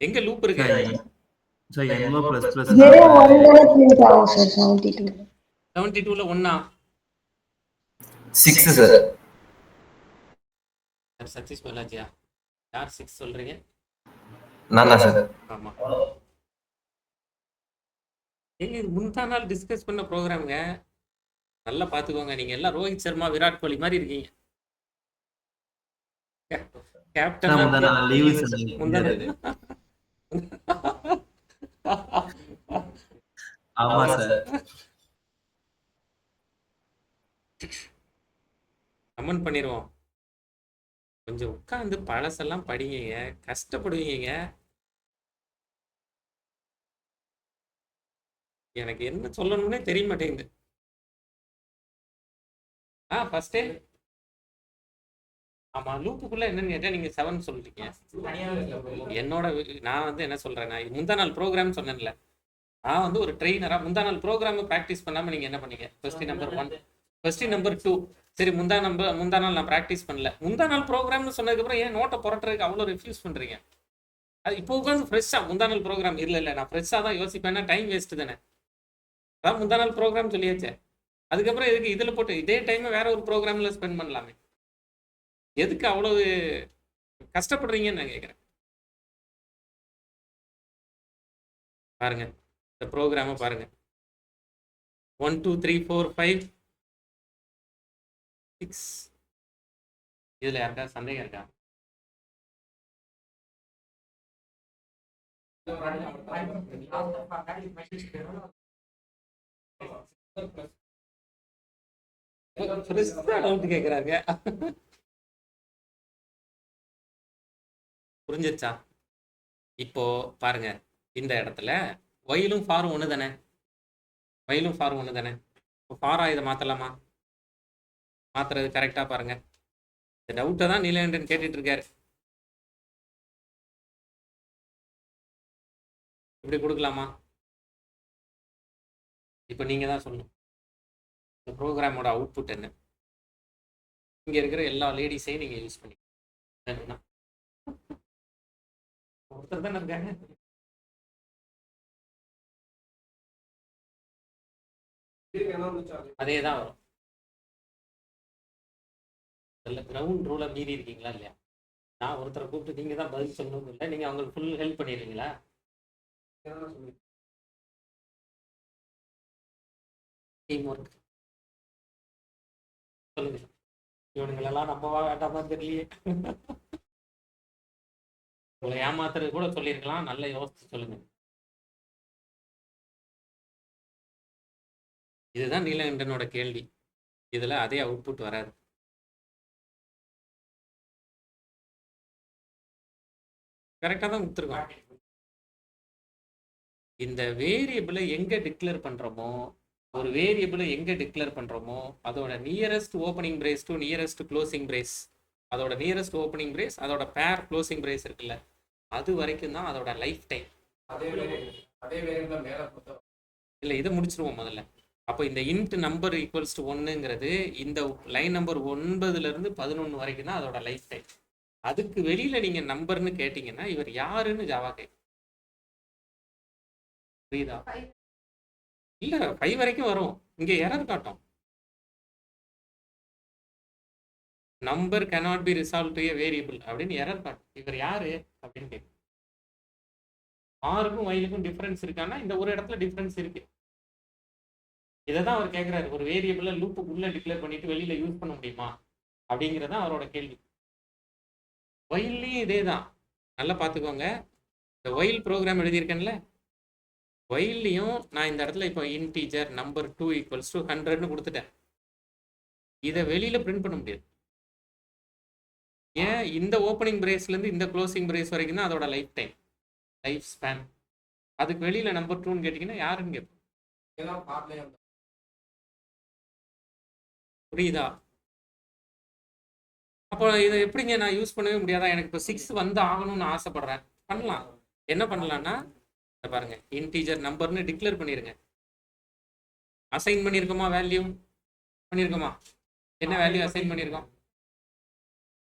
எங்க லூப் இருக்கு? சார் n++ 0 1 தான பிரிண்ட் ஆகும் சார் 72. 72ல 1 6 சார். சதீஷ் பாலாஜியா? யார் 6 சொல்றீங்க? நான் தான் சார். ஆமா. ஏங்க இது முந்தா நாள் டிஸ்கஸ் பண்ண ப்ரோக்ராமுங்க. நல்லா பார்த்துக்கோங்க. நீங்க எல்லாம் ரோஹித் சர்மா, விராட் கோலி மாதிரி இருக்கீங்க. கேப்டன் லீவு முந்தா நாள் ஆமா சார். கமெண்ட் பண்ணிடுவோம். கொஞ்சம் உட்காந்து பழசெல்லாம் படிங்க, கஷ்டப்படுவீங்க. எனக்கு என்ன சொல்லணும்னே தெரிய மாட்டேங்குது. ஃபர்ஸ்டே ஆமா, லூப்புக்குள்ள என்னன்னு கேட்டா நீங்க 7 சொல்றீங்க. என்னோட நான் வந்து என்ன சொல்றேன்னா, முந்தா நாள் ப்ரோக்ராம் சொன்னேன்ல, நான் வந்து ஒரு ட்ரெயினரா முந்தா நாள் ப்ரோக்ராம் ப்ராக்டிஸ் பண்ணாம நீங்க என்ன பண்ணீங்க? Question number 1, question number 2. சரி, முந்தா நாள் நான் ப்ராக்டிஸ் பண்ணல. முந்தா நாள் ப்ரோக்ராம்னு சொன்னதுக்கப்புறம் ஏன் நோட்டை புரட்டுறதுக்கு அவ்வளோ ரிஃப்யூஸ் பண்றீங்க? அது இப்போ உட்காந்து ஃப்ரெஷ்ஷா முந்தா நாள் ப்ரோக்ராம் இல்லை, நான் ஃப்ரெஷ்ஷாக தான் யோசிப்பேன்னா டைம் வேஸ்ட் தானே. அதான் முந்தா நாள் ப்ரோக்ராம் சொல்லியாச்சே. அதுக்கப்புறம் எதுக்கு இதில் போட்டு இதே டைமை வேற ஒரு ப்ரோக்ராமில் ஸ்பெண்ட் பண்ணலாமே? எதுக்கு அவ்வளவு கஷ்டப்படுறீங்கன்னு நான் கேட்குறேன். பாருங்க, இந்த ப்ரோக்ராமை பாருங்க. 1 2 3 4 5 6. இதில் யாருக்கா சந்தேகம் இருக்கா? கேட்குறாங்க. புரிஞ்சிருச்சா? இப்போ பாருங்க, இந்த இடத்துல வயலும் ஃபாரும் ஒன்று தானே, வயலும் ஃபாரும் ஒன்று தானே. இப்போ ஃபாரா இதை மாற்றலாமா? மாற்றுறது கரெக்டாக பாருங்க. இந்த டவுட்டை தான் நீலகண்டன் கேட்டுட்டு இருக்காரு. இப்படி கொடுக்கலாமா? இப்போ நீங்கள் தான் சொல்லணும் இந்த ப்ரோக்ராமோட அவுட்புட் என்ன. இங்கே இருக்கிற எல்லா லேடிஸையும் நீங்கள் யூஸ் பண்ணி ஒருத்தர் தானே இருக்காங்க. அதே தான் வரும். கிரவுண்ட் ரூலை மீறி இருக்கீங்களா இல்லையா? நான் ஒருத்தரை கூப்பிட்டு நீங்கள் தான் பதில் சொல்லணும் இல்லை, நீங்கள் அவங்களுக்கு ஃபுல் ஹெல்ப் பண்ணிடுறீங்களா? டீம் ஒர்க் சொல்லுங்க. இவனுங்களெல்லாம் நம்பவா வேண்டாமா தெரியலையே. உங்களை ஏமாத்துறது கூட சொல்லியிருக்கலாம். நல்லா யோசிச்சு சொல்லுங்க. இதுதான் நீலகண்டனோட கேள்வி. இதுல அதே அவுட்புட் வராது. கரெக்டாக தான் கொடுத்துருக்கோம். இந்த வேரியபிளை எங்கே டிக்ளேர் பண்ணுறோமோ, ஒரு வேரியபிளை எங்கே டிக்ளேர் பண்ணுறோமோ அதோட nearest opening brace to nearest closing brace, அதோட நியரஸ்ட் ஓப்பனிங் பிரேஸ் அதோட பேர் க்ளோசிங் பிரேஸ் இருக்குல்ல, அது வரைக்கும் தான் அதோட லைஃப் டைம். இல்லை, இதை முடிச்சிருவோம் முதல்ல. அப்போ இந்த இன்ட் நம்பர் ஈக்குவல்ஸ் டு 1ங்கிறது இந்த லைன் நம்பர் 9லேருந்து 11 வரைக்கும் தான் அதோட லைஃப் டைம். அதுக்கு வெளியில் நீங்கள் நம்பர்னு கேட்டிங்கன்னா இவர் யாருன்னு ஜாவா கேட்கும். புரியுதா? இல்லை, 5 வரைக்கும் வரும். இங்கே எரர் காட்டும். Number cannot be resolved to a variable அப்படின்னு எரர் காட்டும். இவர் யாரு அப்படின்னு கேட்கும். ஆருக்கும் வயலுக்கும் டிஃபரன்ஸ் இருக்கான்னா இந்த ஒரு இடத்துல டிஃபரன்ஸ் இருக்கு. இதை தான் அவர் கேட்குறாரு. ஒரு வேரியபிளை லூப்புக்குள்ளே டிக்ளேர் பண்ணிட்டு வெளியில் யூஸ் பண்ண முடியுமா அப்படிங்கிறதான் அவரோட கேள்வி. ஒயில்லையும் இதே தான். நல்லா பார்த்துக்கோங்க. இந்த ஒயில் ப்ரோக்ராம் எழுதியிருக்கேன்ல, ஒயில்லையும் நான் இந்த இடத்துல இப்போ இன்டீஜர் நம்பர் 2 ஈக்குவல்ஸ் டு 100ன்னு கொடுத்துட்டேன். இதை வெளியில் பிரிண்ட் பண்ண முடியாது. ஏன்? இந்த ஓப்பனிங் பிரேஸ்லேருந்து இந்த க்ளோசிங் பிரேஸ் வரைக்கும் தான் அதோட லைஃப் டைம், லைஃப் ஸ்பேன். அதுக்கு வெளியில் நம்பர் 2ன்னு கேட்டிங்கன்னா யாருன்னு கேட்போம். புரியுதா? அப்போ இதை எப்படிங்க நான் யூஸ் பண்ணவே முடியாதா? எனக்கு இப்போ 6 வந்து ஆகணும்னு ஆசைப்படுறேன். பண்ணலாம். என்ன பண்ணலான்னா பாருங்க, இன்டீஜர் நம்பர்னு டிக்ளேர் பண்ணிருங்க. அசைன் பண்ணியிருக்கோமா? வேல்யூ பண்ணியிருக்கோமா? என்ன வேல்யூ அசைன் பண்ணியிருக்கோம்?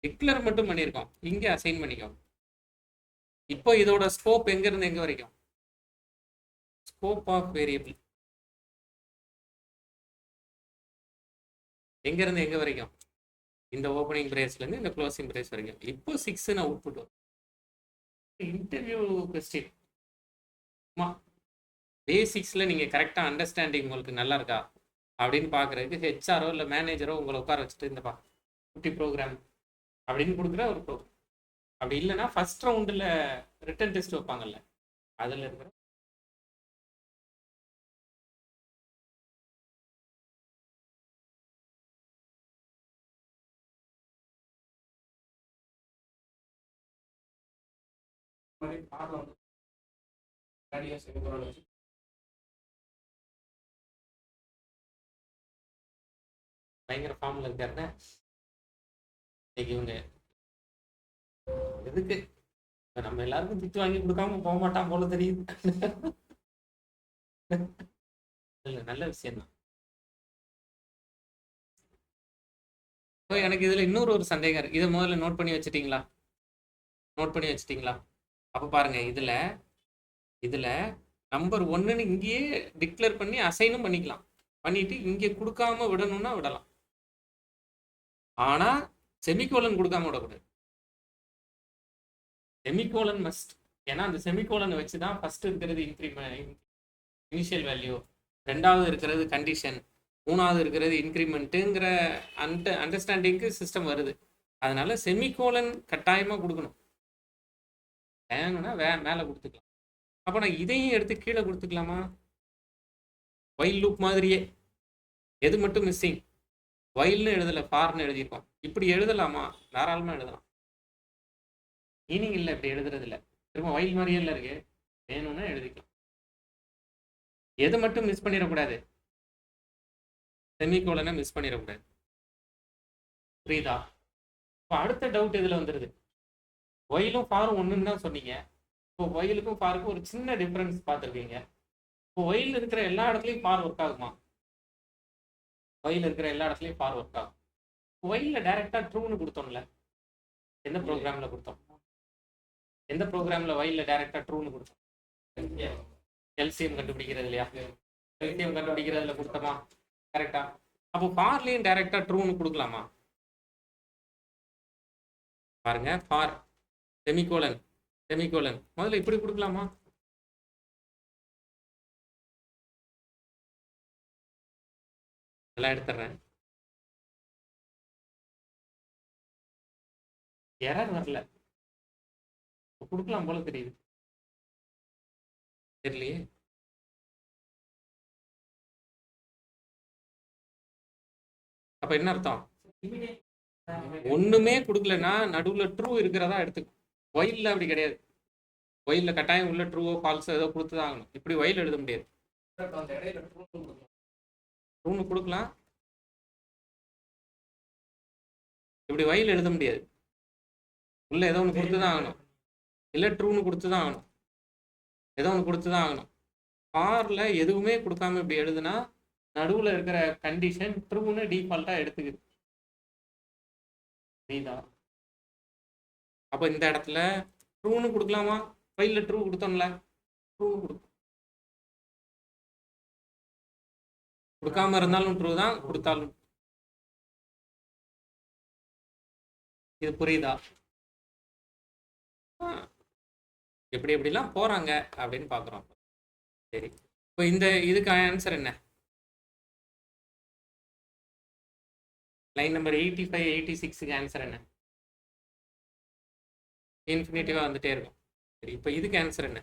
டிக்ளேர் மட்டும் பண்ணியிருக்கோம். இங்கே அசைன் பண்ணிக்கோ. இப்போ இதோட ஸ்கோப் எங்கேருந்து எங்கே வரைக்கும்? ஸ்கோப் ஆஃப் வேரியபிள் எங்க இருந்து எங்க வரைக்கும்? இந்த ஓப்பனிங் பிரேஸ்ல இருந்து இந்த க்ளோசிங் பிரேஸ் வரைக்கும். இப்போ 6 அவுட்புட் வரும். இன்டர்வியூ கொஸ்டின் பேசிக்ஸ்ல நீங்க கரெக்டா அண்டர்ஸ்டாண்டிங் உங்களுக்கு நல்லா இருக்கா அப்படின்னு பாக்குறதுக்கு ஹெச்ஆரோ இல்ல மேனேஜரோ உங்களை உட்கார வச்சுட்டு இந்த 50 ப்ரோக்ராம் அப்படின்னு கொடுக்குற ஒரு ப்ரோக்ராம். அப்படி இல்லைன்னா ஃபர்ஸ்ட் ரவுண்டில் ரிட்டன் டெஸ்ட் வைப்பாங்கல்ல, அதில் இருக்கிற பயங்கர ஃபார்ம்ல இருக்காருன்னா இன்னைக்கு இவங்க எதுக்கு இப்ப நம்ம எல்லாருக்கும் திட்டு வாங்கி கொடுக்காம போக மாட்டான் போல தெரியுது. இல்ல நல்ல விஷயம் தான். எனக்கு இதுல இன்னொரு ஒரு சந்தேகம் இருக்கு. இதை முதல்ல நோட் பண்ணி வச்சுட்டீங்களா? நோட் பண்ணி வச்சுட்டீங்களா? அப்ப பாருங்க, இதுல நம்பர் 1ன்னு இங்கேயே டிக்ளேர் பண்ணி அசைனும் பண்ணிக்கலாம். பண்ணிட்டு இங்க கொடுக்காம விடணும்னா விடலாம். ஆனா செமிகோலன் கொடுக்காம விடக்கூடாது. Semicolon must. ஏன்னா அந்த செமிகோலனை வச்சுதான் ஃபர்ஸ்ட் இருக்கிறது இனிஷியல் வேல்யூ, ரெண்டாவது இருக்கிறது கண்டிஷன், மூணாவது இருக்கிறது இன்க்ரிமெண்ட்டுங்கிற அண்டர்ஸ்டாண்டிங்க்கு சிஸ்டம் வருது. அதனால செமிகோலன் கட்டாயமா கொடுக்கணும். வேணும்னா மேலே கொடுத்துக்கலாம். அப்போ நான் இதையும் எடுத்து கீழே கொடுத்துக்கலாமா? வைல் லூப் மாதிரியே. எது மட்டும் மிஸ்ஸிங்? வைல்னு எழுதல, ஃபார்னு எழுதியிருக்கோம். இப்படி எழுதலாமா? தாராளமா எழுதலாம். மீனிங் இல்லை இப்படி எழுதுறது இல்லை. திரும்ப வைல் மாதிரியே இல்லை இருக்கு. வேணும்னா எழுதிக்கலாம். எது மட்டும் மிஸ் பண்ணிடக்கூடாது? செமிகோலனை மிஸ் பண்ணிடக்கூடாது. புரியுதா? இப்போ அடுத்த டவுட் இதில் வந்துடுது. ஒயிலும் ஃபாரும் ஒன்றுன்னு தான் சொன்னீங்க. இப்போ ஒயிலுக்கும் ஃபாருக்கும் ஒரு சின்ன டிஃப்ரென்ஸ் பார்த்துருக்கீங்க. இப்போ ஒயில் இருக்கிற எல்லா இடத்துலையும் ஃபார் ஒர்க் ஆகுமா? ஒயில் இருக்கிற எல்லா இடத்துலையும் ஃபார் ஒர்க் ஆகும். ஒயிலில் டைரெக்டாக ட்ரூன்னு கொடுத்தோம்ல, எந்த ப்ரோக்ராமில் கொடுத்தோம்? எந்த ப்ரோக்ராமில் ஒயிலில் டைரெக்டாக ட்ரூன்னு கொடுத்தோம்? எல்சிஎம் கண்டுபிடிக்கிறது இல்லையா? எல்சிஎம் கண்டுபிடிக்கிறதுல கொடுத்தோமா? கரெக்டா? அப்போ ஃபார்லையும் டைரெக்டாக ட்ரூன்னு கொடுக்கலாமா? பாருங்க, ஃபார் செமிகோலன் செமிகோலன் முதல்ல இப்படி கொடுக்கலாமா? எல்லாம் எடுத்துறேன். எரர் வரல, கொடுக்கலாம் போல தெரியுது. தெரியலையே. அப்ப என்ன அர்த்தம்? ஒண்ணுமே கொடுக்கலன்னா நடுவுல ட்ரூ இருக்கிறதா எடுத்துக்கும். ஒயில்ல அப்படி கிடையாது. ஒயில்ல கட்டாயம் உள்ள ட்ரூவோ ஃபால்ஸோ ஏதோ கொடுத்துதான் ஆகணும். இப்படி ஒயில் எழுத முடியாது. ட்ரூன்னு கொடுக்கலாம், இப்படி ஒயில் எழுத முடியாது. உள்ள ஏதோ ஒன்று கொடுத்துதான் ஆகணும். இல்லை ட்ரூன்னு கொடுத்துதான் ஆகணும். ஏதோ ஒன்று கொடுத்துதான் ஆகணும். ஃபார்ல எதுவுமே கொடுக்காம இப்படி எழுதுனா நடுவுல இருக்கிற கண்டிஷன் ட்ரூன்னு டிஃபால்ட்டா எடுத்துக்குது. புரியுதா? அப்ப இந்த இடத்துல ட்ரூன்னு கொடுக்கலாமா? ஃபைல்ல ட்ரூ கொடுத்தோம்ல, ட்ரூ கொடுக்காம இருந்தாலும் ட்ரூ தான், கொடுத்தாலும். இது புரியுதா? எப்படி எப்படிலாம் போறாங்க அப்படின்னு பாக்குறோம். சரி, இப்போ இதுக்கு ஆன்சர் என்ன? லைன் நம்பர் 85 86க்கு ஆன்சர் என்ன? இன்ஃபினிட்டிவா வந்துட்டே இருக்கும். சரி, இப்போ இதுக்கு ஆன்சர் என்ன?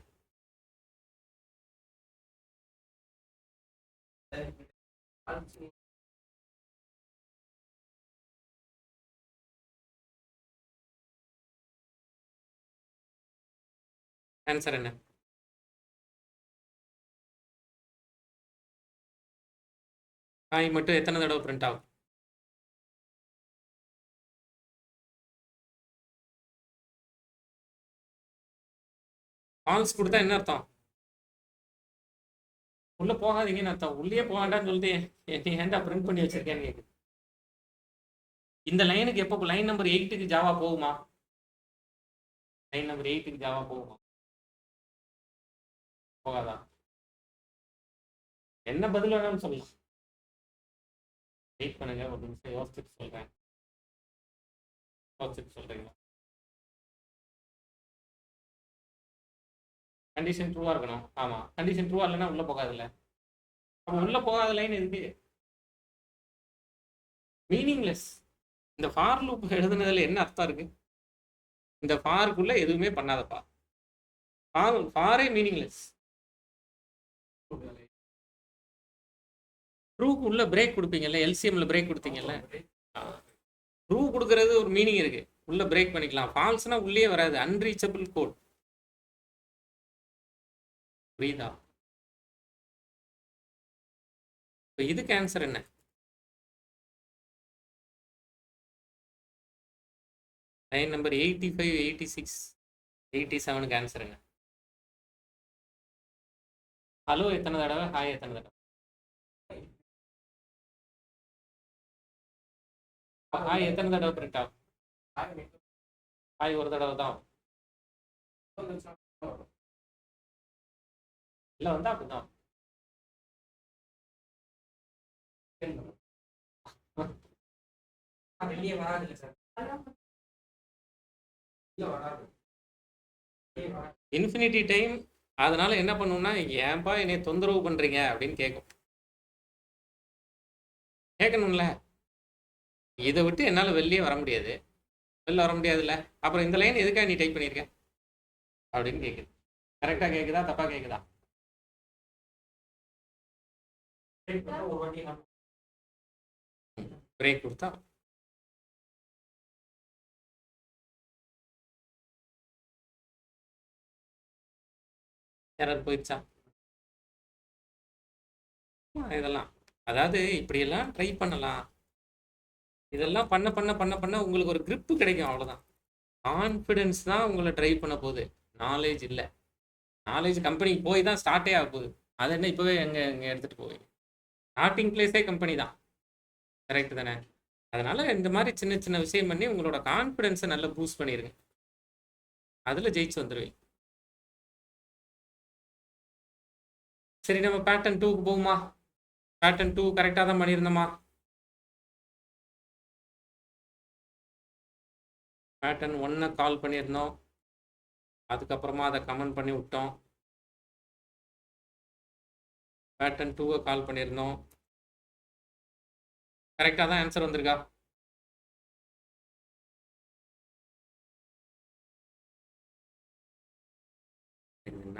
ஆன்சர் என்ன? காய் மட்டும் எத்தனை தடவை பிரிண்ட் ஆகும்? ஃபால்ஸ் கொடுத்தா என்ன அர்த்தம்? உள்ள போகாதீங்கன்னு அர்த்தம். உள்ளே போக வேண்டாம்னு சொல்லிட்டு நீ ஏன்டா பிரிண்ட் பண்ணி வச்சிருக்கேன்னு கேக்குது. இந்த லைனுக்கு எப்போ லைன் நம்பர் 8க்கு ஜாவா போகுமா? லைன் நம்பர் 8க்கு ஜாவா போகுமா? போகாதா? என்ன பதில் வேணாலும் சொல்லலாம். வெயிட் பண்ணுங்க, ஒரு நிமிஷம் யோசிச்சுட்டு சொல்றேன். யோசிச்சுட்டு சொல்றீங்களா? கண்டிஷன் ட்ரூவா இருக்கணும். ஆமா, கண்டிஷன் ட்ரூவா இல்லைன்னா உள்ள போகாதுல்ல. அப்ப உள்ள போகாத லைன் எதுக்கு? மீனிங்லெஸ். இந்த ஃபார் லூப் எழுதுனதுல என்ன அர்த்தம் இருக்கு? இந்த ஃபாருக்குள்ள எதுவுமே பண்ணாதப்பா. ஃபாரே மீனிங்லெஸ். ட்ரூக்கு உள்ள பிரேக் கொடுப்பீங்கல்ல, எல்சிஎம்ல பிரேக் கொடுத்தீங்கல்ல. ட்ரூ கொடுக்கறது ஒரு மீனிங் இருக்கு, உள்ள பிரேக் பண்ணிக்கலாம். ஃபால்ஸ்னா உள்ளே வராது, அன்ரீச்சபிள் கோட். புரியுதா? இப்போ இதுக்கு ஆன்சர் என்ன? லைன் நம்பர் 85, 86, 87க்கு ஆன்சர் என்ன? ஹலோ எத்தனை தடவை, ஹாய் எத்தனை தடவை? ஹாய் எத்தனை தடவை பிரிண்ட் ஆகும்? ஹாய் ஒரு தடவை தான். இல்லை வந்தா அப்படிதான். வெளியே வராது சார். Infinity time. அதனால என்ன பண்ணுவோம்னா, ஏன்பா என்னை தொந்தரவு பண்றீங்க அப்படின்னு கேட்கும். கேட்கணும்ல. இதை விட்டு என்னால் வெளியே வர முடியாது. வெளில வர முடியாதுல்ல. அப்புறம் இந்த லைன் எதுக்காக நீ டைப் பண்ணியிருக்க அப்படின்னு கேட்குது. கரெக்டாக கேட்குதா தப்பா கேட்குதா? பிரேக் கொடுத்தா யாராவது போயிடுச்சா? இதெல்லாம் அதாவது இப்படியெல்லாம் ட்ரை பண்ணலாம். இதெல்லாம் பண்ண பண்ண பண்ண பண்ண உங்களுக்கு ஒரு grip கிடைக்கும், அவ்வளோதான். கான்ஃபிடென்ஸ் தான் உங்களை ட்ரைவ் பண்ண போகுது, நாலேஜ் இல்லை. நாலேஜ் கம்பெனிக்கு போய் தான் ஸ்டார்ட்டே ஆக போகுது. அது என்ன இப்போவே எங்கே எடுத்துகிட்டு போவீங்க? ஸ்டார்டிங் பிளேஸே கம்பெனி தான். கரெக்ட் தானே? அதனால் இந்த மாதிரி சின்ன சின்ன விஷயம் பண்ணி உங்களோட கான்ஃபிடென்ஸை நல்லா பூஸ்ட் பண்ணிடுங்க. அதில் ஜெயிச்சு வந்துடுவீங்க. சரி, நம்ம பேட்டர்ன் 2க்கு போகுமா? பேட்டர்ன் 2 கரெக்டாக தான் பண்ணியிருந்தோமா? பேட்டர்ன் 1 கால் பண்ணியிருந்தோம், அதுக்கப்புறமா அதை கமெண்ட் பண்ணி விட்டோம். பேட்டர்ன் 2 கால் பண்ணியிருந்தோம். கரெக்டாக தான் ஆன்சர் வந்திருக்கா?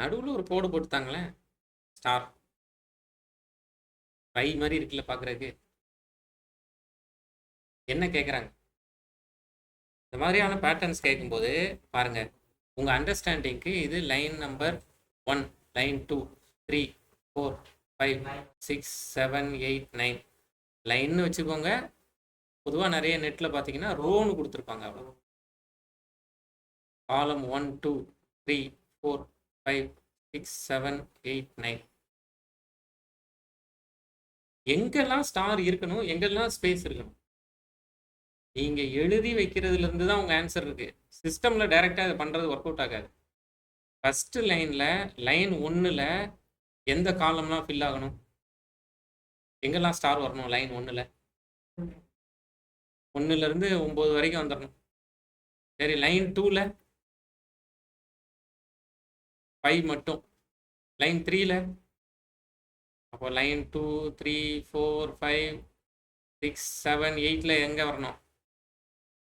நடுவில் ஒரு கோடு போட்டுத்தாங்களேன், ஸ்டார் பை மாதிரி இருக்குல்ல பார்க்குறதுக்கு. என்ன கேட்குறாங்க? இந்த மாதிரியான பேட்டர்ன்ஸ் கேட்கும்போது பாருங்க, உங்கள் அண்டர்ஸ்டாண்டிங்க்கு இது லைன் நம்பர் 1, லைன் 2, 3, 4, 5, 6, 7, 8, 9 லைன்னு வச்சுக்கோங்க. பொதுவாக நிறைய நெட்டில் பார்த்தீங்கன்னா ரோன்னு கொடுத்துருப்பாங்க, அவ்வளோ. காலம் 1, 2, 3, 4, 5, 6, 7, 8, 9 எங்கெல்லாம் ஸ்டார் இருக்கணும், எங்கெல்லாம் ஸ்பேஸ் இருக்கணும், நீங்கள் எழுதி வைக்கிறதுலேருந்து தான் உங்கள் ஆன்சர் இருக்குது. சிஸ்டமில் டைரெக்டாக இதை பண்ணுறது ஒர்க் அவுட் ஆகாது. ஃபஸ்ட்டு லைனில் லைன் 1ல் எந்த காலம்லாம் ஃபில் ஆகணும், எங்கெல்லாம் ஸ்டார் வரணும்? லைன் 1ல் 1லேருந்து 9 வரைக்கும் வந்துடணும். சரி, லைன் 2ல் 5 மட்டும். லைன் 3ல் அப்போ லைன் 2, 3, 4, 5, 6, 7, 8ல் எங்கே வரணும்?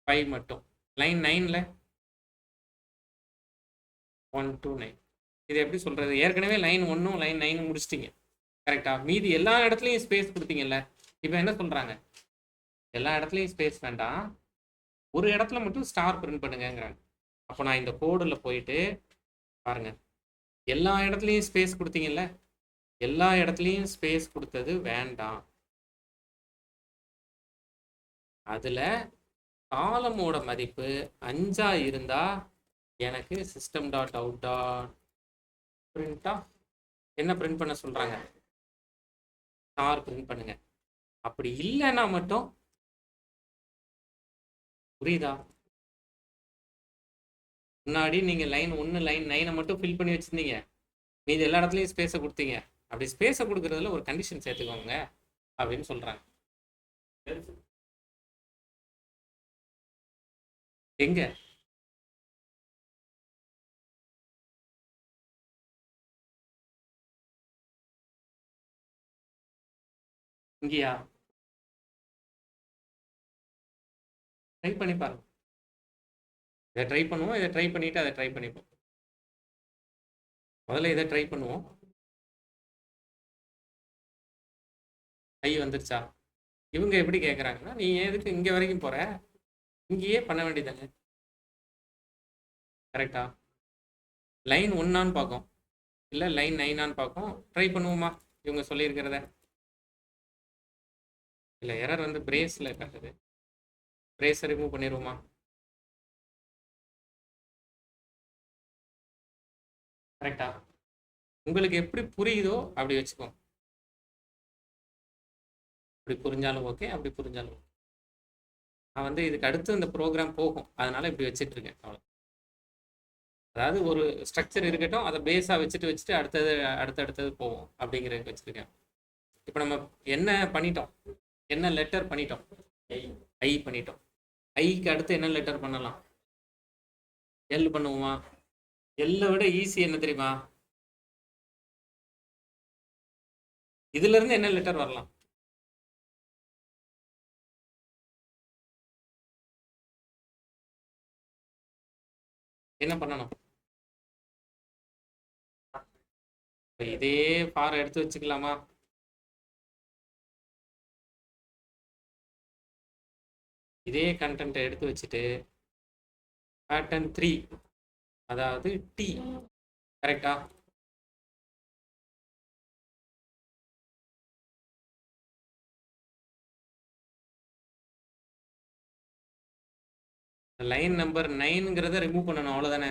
5 மட்டும். லைன் 9ல் 1 to 9. இது எப்படி சொல்கிறது? ஏற்கனவே லைன் 1ம் லைன் 9ம் முடிச்சிட்டிங்க, கரெக்டாக? மீதி எல்லா இடத்துலையும் ஸ்பேஸ் கொடுத்தீங்கல்ல. இப்போ என்ன சொல்கிறாங்க? எல்லா இடத்துலையும் ஸ்பேஸ் வேண்டாம், ஒரு இடத்துல மட்டும் ஸ்டார் பிரிண்ட் பண்ணுங்கிறாங்க. அப்போ நான் இந்த கோடில் போயிட்டு பாருங்கள், எல்லா இடத்துலையும் ஸ்பேஸ் கொடுத்தீங்கல்ல, எல்லா இடத்துலையும் ஸ்பேஸ் கொடுத்தது வேண்டாம். அதில் காலமோட மதிப்பு 5 இருந்தால் எனக்கு சிஸ்டம் டாட் அவுட் டாட் பிரிண்டா என்ன பிரிண்ட் பண்ண சொல்கிறாங்க? ஸ்டார் பிரிண்ட் பண்ணுங்க. அப்படி இல்லைன்னா மட்டும், புரியுதா? முன்னாடி நீங்கள் லைன் 1, லைன் 9 மட்டும் ஃபில் பண்ணி வச்சுருந்தீங்க, மீது எல்லா இடத்துலையும் ஸ்பேஸை கொடுத்தீங்க. அப்படி ஸ்பேஸை கொடுக்குறதுல ஒரு கண்டிஷன் சேர்த்துக்கோங்க அப்படின்னு சொல்கிறாங்க. எங்க இங்கேயா ட்ரை பண்ணி பாருங்க. இதை ட்ரை பண்ணுவோம், இதை ட்ரை பண்ணிட்டு அதை ட்ரை பண்ணிப்போம். முதல்ல இதை ட்ரை பண்ணுவோம். ஐ வந்துருச்சா? இவங்க எப்படி கேட்குறாங்கன்னா, நீ எதுக்கு இங்கே வரைக்கும் போற, இங்கேயே பண்ண வேண்டியதானே. கரெக்டா? லைன் ஒன்னான்னு பார்க்கும், இல்லை லைன் 9ஆன்னு பார்க்கும். ட்ரை பண்ணுவோமா இவங்க சொல்லியிருக்கிறத? இல்லை, எரர் வந்து பிரேஸில் காட்டுது. பிரேஸை ரிமூவ் பண்ணிடுவோமா? கரெக்டா? உங்களுக்கு எப்படி புரியுதோ அப்படி வச்சுக்கோங்க. அப்படி புரிஞ்சாலும் ஓகே, அப்படி புரிஞ்சாலும் ஓகே. நான் வந்து இதுக்கு அடுத்து இந்த ப்ரோக்ராம் போகும், அதனால இப்படி வச்சுட்டு இருக்கேன். அவ்வளோ. அதாவது ஒரு ஸ்ட்ரக்சர் இருக்கட்டும், அதை பேஸாக வச்சுட்டு அடுத்தது போவோம் அப்படிங்கிறதுக்கு வச்சுருக்கேன். இப்போ நம்ம என்ன பண்ணிட்டோம், என்ன லெட்டர் பண்ணிட்டோம்? ஐ பண்ணிட்டோம். ஐக்கு அடுத்து என்ன லெட்டர் பண்ணலாம்? எல் பண்ணுவோமா? எல்லை விட ஈஸி என்ன தெரியுமா? இதுல இருந்து என்ன லெட்டர் வரலாம்? என்ன பண்ணணும்? இதே ஃபார் எடுத்து வச்சுக்கலாமா? இதே கண்டென்ட்டை எடுத்து வச்சுட்டு பேட்டர்ன் 3, அதாவது டி. கரெக்டா? லைன் நம்பர் 9ங்கிறத ரிமூவ் பண்ணணும், அவ்வளோதானே.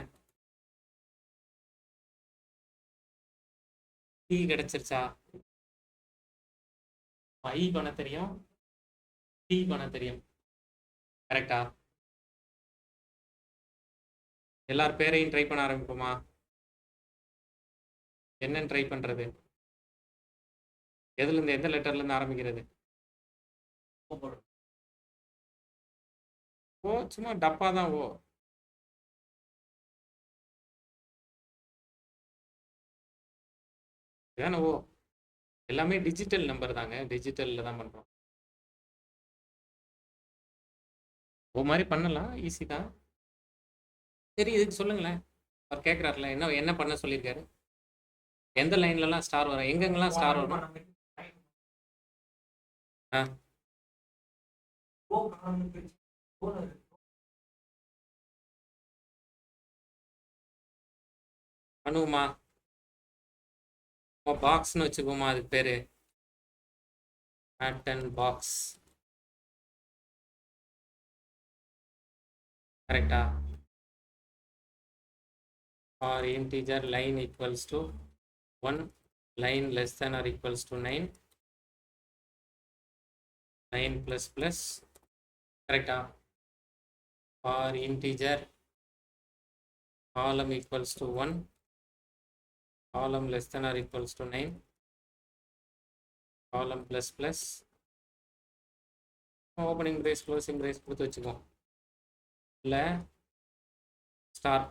டி கிடைச்சிருச்சா? ஐ பண்ண தெரியும், டி பண்ண தெரியும். கரெக்டா? எல்லார் பேரையும் ட்ரை பண்ண ஆரம்பிப்போமா? என்னன்னு ட்ரை பண்றது? எதுல இருந்து, எந்த லெட்டர்ல இருந்து ஆரம்பிக்கிறது? ஓ, சும்மா டப்பா தான். ஓ, இதானே ஓ. எல்லாமே டிஜிட்டல் நம்பர் தாங்க, டிஜிட்டல்ல தான் பண்றோம். ஓ மாதிரி பண்ணலாம், ஈஸி தான். சரி, இதுக்கு சொல்லுங்களேன். அவர் கேட்குறாருல, என்ன பண்ண சொல்லியிருக்காரு? எந்த லைன்லலாம் ஸ்டார் வரும், எங்கெங்கெல்லாம் ஸ்டார் வரும்? ஆ, பண்ணுவோமா? பாக்ஸ்னு வச்சுக்கோமா, அதுக்கு பேரு பேட்டர்ன் பாக்ஸ். கரெக்டா? for integer line equals to 1, line less than or equals to 9, line plus plus. Correct? For integer column equals to 1, column less than or equals to 9, column plus plus. Opening brace, closing brace கொடுத்து வச்சுக்கோம். இல்லை ஸ்டார்.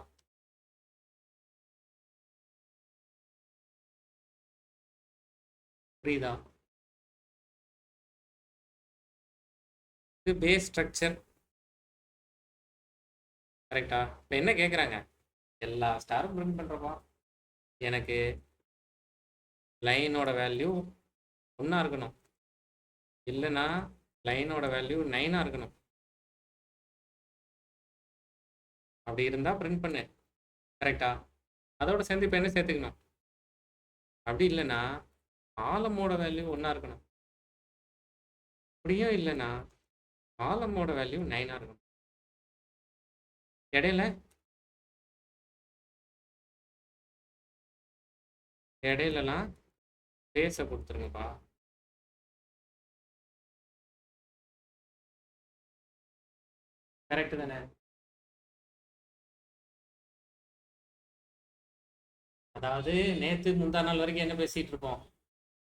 புரியுதா? இது பேஸ் ஸ்ட்ரக்சர். கரெக்டா? இப்போ என்ன கேட்குறாங்க? எல்லா ஸ்டாரும் பிரிண்ட் பண்ணுறப்பா, எனக்கு லைனோட வேல்யூ 1 இருக்கணும், இல்லைன்னா லைனோட வேல்யூ 9 இருக்கணும். அப்படி இருந்தால் பிரிண்ட் பண்ணு. கரெக்டா? அதோட சேர்ந்து இப்போ என்ன சேர்த்துக்கணும்? அப்படி இல்லைன்னா காலமோட வேல்யூ 1 இருக்கணும். அப்படியும் இல்லைன்னா காலமோட வேல்யூ 9 இருக்கணும். இடையிலலாம் பேஸை கொடுத்துருங்கப்பா. கரெக்டு தானே? அதாவது நேற்று முந்தா நாள் வரைக்கும் என்ன பேசிட்டு இருப்போம்?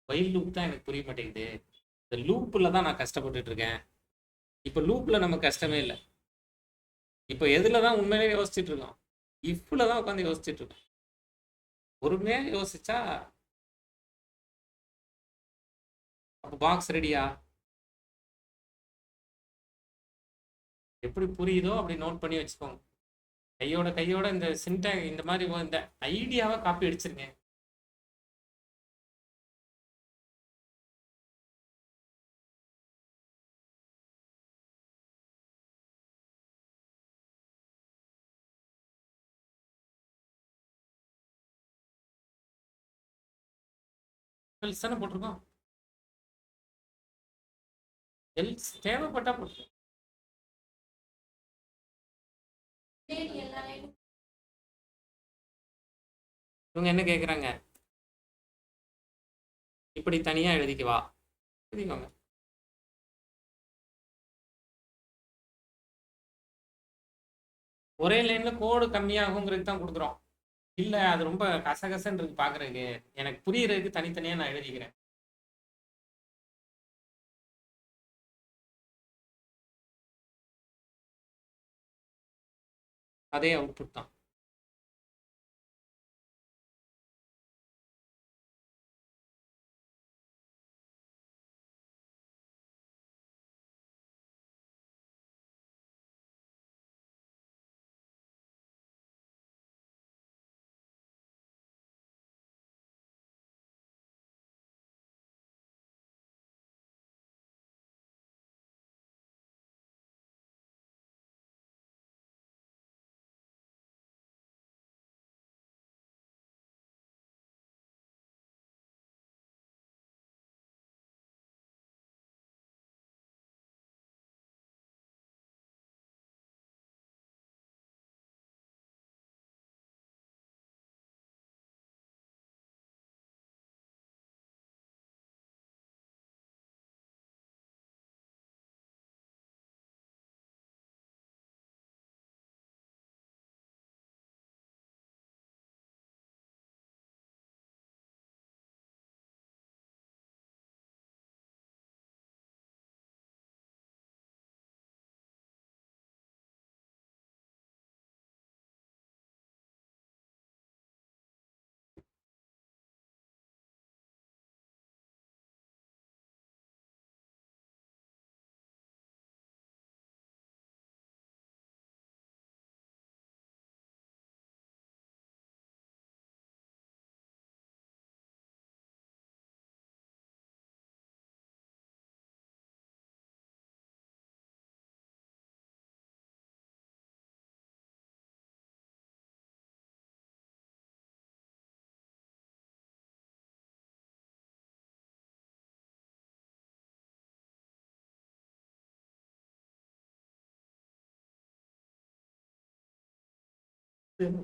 வைல் லூப் தான் எனக்கு புரிய மாட்டேங்குது. இந்த லூப்பில் தான் நான் கஷ்டப்பட்டுட்டு இருக்கேன். இப்போ லூப்பில் நமக்கு கஷ்டமே இல்லை. இப்போ எதில் தான் உண்மையிலே யோசிச்சுட்டு இருக்கோம்? இஃப்பில் தான் உட்காந்து யோசிச்சுட்டு இருக்கோம். பொறுமையாக யோசிச்சா அப்போ பாக்ஸ் ரெடியா? எப்படி புரியுதோ அப்படி நோட் பண்ணி வச்சுக்கோங்க. கையோட இந்த சின்டாக் இந்த மாதிரி இந்த ஐடியாவை காப்பி அடிச்சிருங்க. எல்ஸ் தானே போட்டிருக்கோம். எல்ஸ் தேவைப்பட்டா போட்டுருக்கோம். இவங்க என்ன கேட்குறாங்க? இப்படி தனியாக எழுதிக்குவா, எழுதிக்கோங்க. ஒரே லைனில் கோடு கம்மியாகுங்கிறதுக்கு தான் கொடுக்குறோம். இல்லை அது ரொம்ப கசகசன்னு இருக்கு பார்க்குறதுக்கு. எனக்கு புரியுறதுக்கு தனித்தனியாக நான் எழுதிக்கிறேன். அதே அவுட்புட் தான்.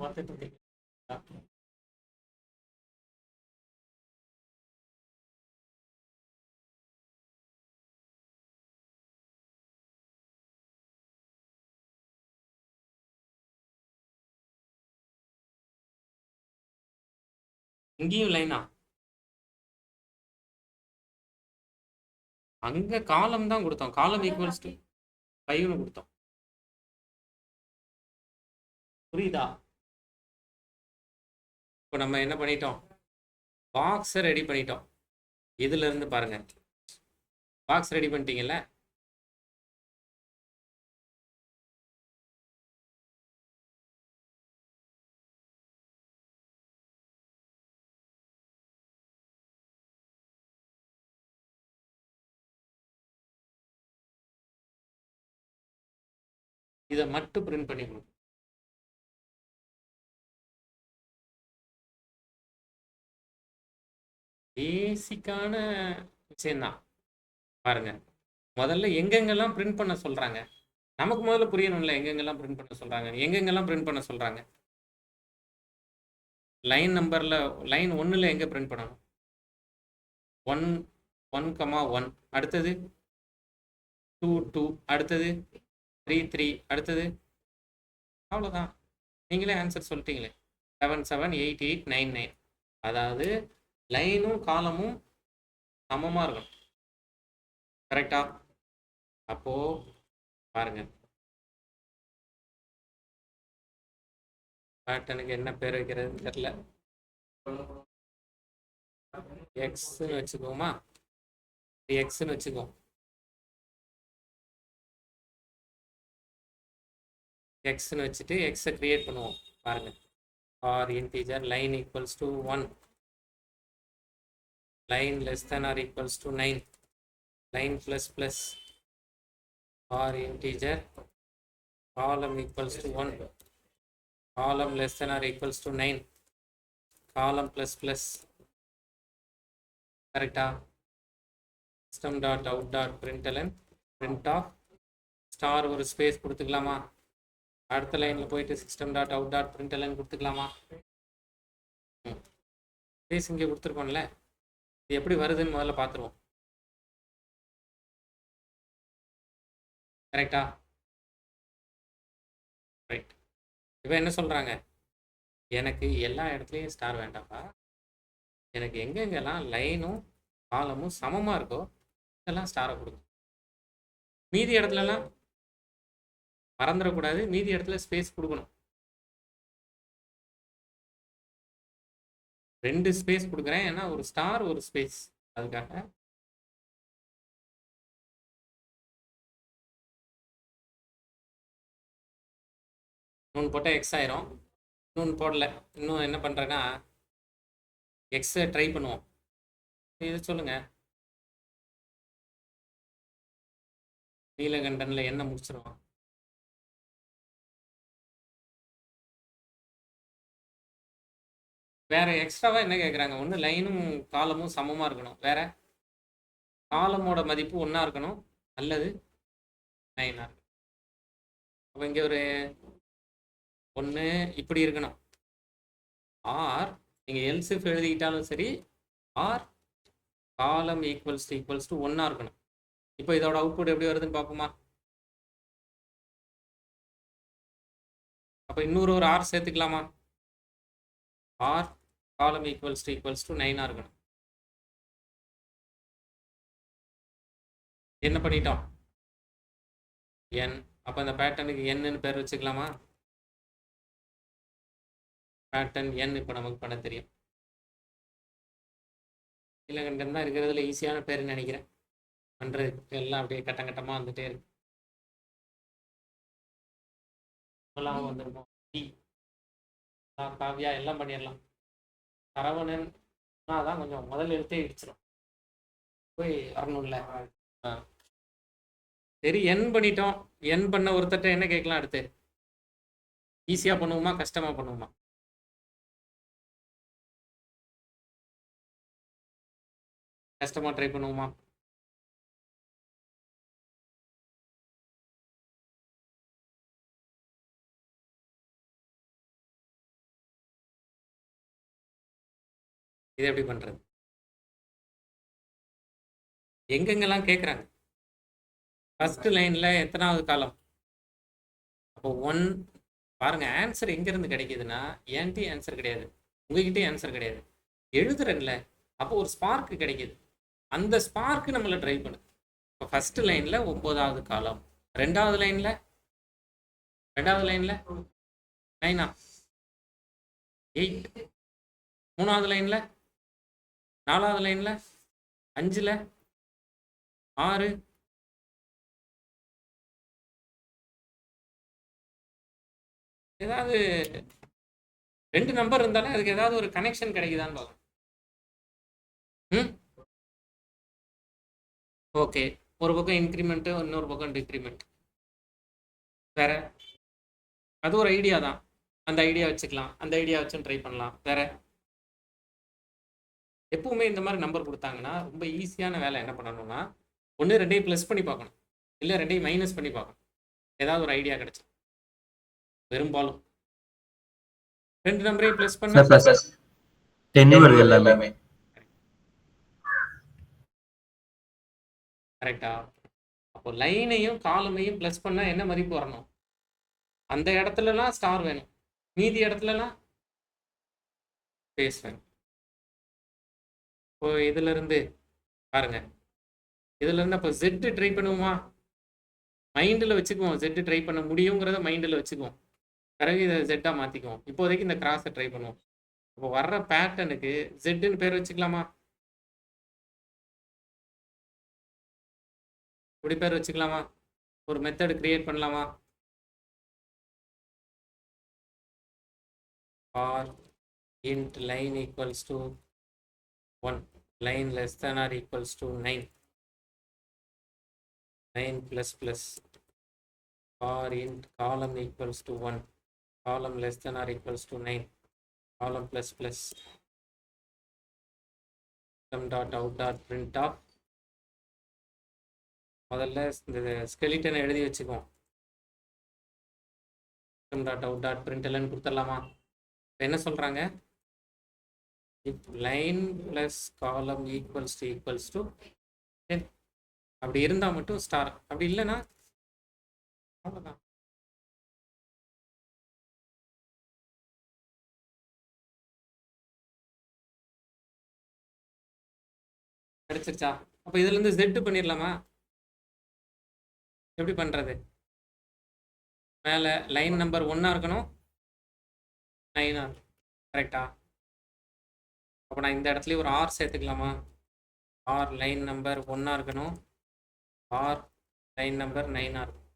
பார்த்துட்டு இருக்கீங்க. இங்கேயும் லைனா? அங்க காலம் தான் கொடுத்தோம். காலம் ஈக்குவல்ஸ் டு 5ன்னு கொடுத்தோம். புரியுதா? இப்போ நம்ம என்ன பண்ணிட்டோம்? பாக்ஸை ரெடி பண்ணிட்டோம். இதுல இருந்து பாருங்க, பாக்ஸ் ரெடி பண்ணிட்டீங்கல்ல? இதை மட்டும் பிரிண்ட் பண்ணி கொடுங்க. பேசிக்கான விஷயம்தான். பாருங்க, முதல்ல எங்கெங்கெல்லாம் பிரிண்ட் பண்ண சொல்றாங்க, நமக்கு முதல்ல புரியணும்ல. எங்கெங்கெல்லாம் பிரிண்ட் பண்ண சொல்றாங்க, எங்கெங்கெல்லாம் பிரிண்ட் பண்ண சொல்றாங்க. லைன் நம்பர்ல லைன் 1ல் எங்க பிரிண்ட் பண்ணணும்? 1,1,1. அடுத்தது 2,2. அடுத்தது 3,3. அடுத்தது அவ்வளோதான். நீங்களே ஆன்சர் சொல்லிட்டீங்களே. 7, 7, 8, 8, 9, 9. அதாவது லைனும் காலமும் சமமாக இருக்கணும். கரெக்டா? அப்போ பாருங்க, பேட்டர்னுக்கு என்ன பேர் வைக்கிறதுன்னு தெரியல. எக்ஸ்ன்னு வச்சுக்கோமா, எக்ஸ்ன்னு வச்சுக்கோ. எக்ஸ்ன்னு வச்சுட்டு எக்ஸை கிரியேட் பண்ணுவோம். பாருங்க, or integer line equals to 1, line less than or equals to 9, line plus plus or integer column equals to 1, column less than or equals to 9, column plus plus. கரெக்டா? system dot out dot println print of star ஒரு ஸ்பேஸ் கொடுத்துக்கலாமா? அடுத்த லைன்ல போயிட்டு system dot out dot println கொடுத்துக்கலாமா? ஸ்பேஸ் இங்கே கொடுத்துருக்கோம்ல, இது எப்படி வருதுன்னு முதல்ல பார்த்துருவோம். கரெக்டா? ரைட். இப்போ என்ன சொல்கிறாங்க, எனக்கு எல்லா இடத்துலையும் ஸ்டார் வேண்டாம்ப்பா, எனக்கு எங்கெங்கெல்லாம் லைனும் காலமும் சமமாக இருக்கோ இதெல்லாம் ஸ்டாரை கொடுக்கும். மீதி இடத்துலலாம் மறந்துடக்கூடாது, மீதி இடத்துல ஸ்பேஸ் கொடுக்கணும். 2 ஸ்பேஸ் கொடுக்குறேன், ஏன்னா ஒரு ஸ்டார் ஒரு ஸ்பேஸ், அதுக்காக. இன்னொன்று போட்டால் எக்ஸ் ஆயிரும், இன்னொன்று போடல. இன்னும் என்ன பண்ணுறேன்னா எக்ஸை ட்ரை பண்ணுவோம். இது சொல்லுங்க, நீலகண்டனில் என்ன முடிச்சிருவோம்? வேற எக்ஸ்ட்ராவா என்ன கேட்குறாங்க? ஒன்று லைனும் காலமும் சமமாக இருக்கணும், வேற காலமோட மதிப்பு 1 இருக்கணும், அல்லது 9 இருக்கணும். அப்போ இங்கே ஒரு 1 இப்படி இருக்கணும். ஆர் நீங்கள் எல்சிஃப் எழுதிக்கிட்டாலும் சரி, ஆர் காலம் ஈக்குவல்ஸ் டு 1 இருக்கணும். இப்போ இதோட அவுட்புட் எப்படி வருதுன்னு பார்ப்போமா? அப்போ இன்னொரு ஆர் சேர்த்துக்கலாமா? ஆர் காலம் ஈக்குவல்ஸ் டு 9 இருக்கணும். என்ன பண்ணிட்டோம்? n. அப்போ இந்த பேட்டர்னுக்கு என்னன்னு பேர் வச்சுக்கலாமா? பேட்டர்ன் n இப்போ நமக்கு பண்ண தெரியும். நீலகண்டன் தான் இருக்கிறதுல ஈஸியான பேருன்னு நினைக்கிறேன். பண்ணுறதுக்கு எல்லாம் அப்படியே கட்டமாக வந்துட்டே இருக்கு. எல்லாம் வந்துருமோ? காவியா எல்லாம் பண்ணிடலாம். சரவணன் தான் கொஞ்சம் முதல் எழுத்தே இடிச்சிடும், போய் வரணும்ல. சரி, என் பண்ணிட்டோம். என் பண்ண ஒருத்தட்ட என்ன கேட்கலாம் அடுத்து? ஈஸியாக பண்ணுவோமா, கஷ்டமாக பண்ணுவோமா? கஷ்டமாக ட்ரை பண்ணுவோமா? இது எப்படி பண்ணுறது? எங்கெங்கெல்லாம் கேட்குறாங்க? ஃபர்ஸ்ட் லைனில் எத்தனாவது காலம்? அப்போ 1 பாருங்க. ஆன்சர் எங்கேருந்து கிடைக்குதுன்னா என்கிட்ட ஆன்சர் கிடையாது, உங்ககிட்டே ஆன்சர் கிடையாது, எழுதுறேன்ல. அப்போ ஒரு ஸ்பார்க்கு கிடைக்கிது, அந்த ஸ்பார்க்கு நம்மளை ட்ரைவ் பண்ணுது. இப்போ ஃபர்ஸ்ட் லைனில் 9வது காலம், ரெண்டாவது லைனில் 9, 8, மூணாவது லைனில் 4வது லைனில் 5, 6. ஏதாவது 2 நம்பர் இருந்தாலே அதுக்கு ஏதாவது ஒரு கனெக்ஷன் கிடைக்குதான்னு பார்க்கணும். ஓகே, ஒரு பக்கம் இன்க்ரிமெண்ட்டு, இன்னொரு பக்கம் டிக்ரிமெண்ட். வேற அது ஒரு ஐடியா தான், அந்த ஐடியா வச்சுக்கலாம், அந்த ஐடியா வச்சு ட்ரை பண்ணலாம். வேற எப்பவுமே இந்த மாதிரி நம்பர் கொடுத்தாங்கன்னா ரொம்ப ஈஸியான வேலை என்ன பண்ணணும்னா, 1 2 ப்ளஸ் பண்ணி பார்க்கணும், இல்லை 2 மைனஸ் பண்ணி பார்க்கணும். ஏதாவது ஒரு ஐடியா கிடைச்சு. பெரும்பாலும் 2 நம்பரையும் ப்ளஸ் பண்ண 10 வருது எல்லாமே. கரெக்டா? அப்போ லைனையும் காலமையும் ப்ளஸ் பண்ணால் என்ன மதிப்பு வரணும்? அந்த இடத்துலலாம் ஸ்டார் வேணும், மீதி இடத்துலலாம் ஸ்பேஸ் வேணும். இப்போ இதுல இருந்து பாருங்க, இதுல இருந்து அப்போ ஜெட் ட்ரை பண்ணுவோமா? மைண்டில் வச்சுக்குவோம், ஜெட் ட்ரை பண்ண முடியுங்கிறத மைண்டில் வச்சுக்குவோம். பிறகு இதை ஜெட்டாக மாற்றிக்குவோம். இப்போதைக்கு இந்த கிராஸை ட்ரை பண்ணுவோம். இப்போ வர்ற பேட்டர்னுக்கு ஜெட்டுன்னு பேர் வச்சுக்கலாமா? இப்படி பேர் வச்சுக்கலாமா? ஒரு மெத்தட் கிரியேட் பண்ணலாமா? Or int line equals to 1, line less than or equals to 9 plus plus, or int column equals to 1, column less than or equals to 9, column plus plus, system dot out dot print of. முதல்ல இந்த ஸ்கெலிட்டனை எழுதி வச்சுக்குவோம். system dot out dot println கொடுத்துடலாமா? என்ன சொல்றாங்க? if line plus column equals to 10, அப்படி இருந்தா மட்டும் ஸ்டார், அப்படி இல்லைன்னா அவ்வளோதான். கிடைச்சிருச்சா? அப்போ இதுல இருந்து ஜெட் பண்ணிடலாமா? எப்படி பண்றது? மேல லைன் நம்பர் 1 இருக்கணும், 9 கரெக்டா? அப்போ நான் இந்த இடத்துல ஒரு ஆர் சேர்த்துக்கலாமா? ஆர் லைன் நம்பர் 1 இருக்கணும், ஆர் லைன் நம்பர் 9 இருக்கும்.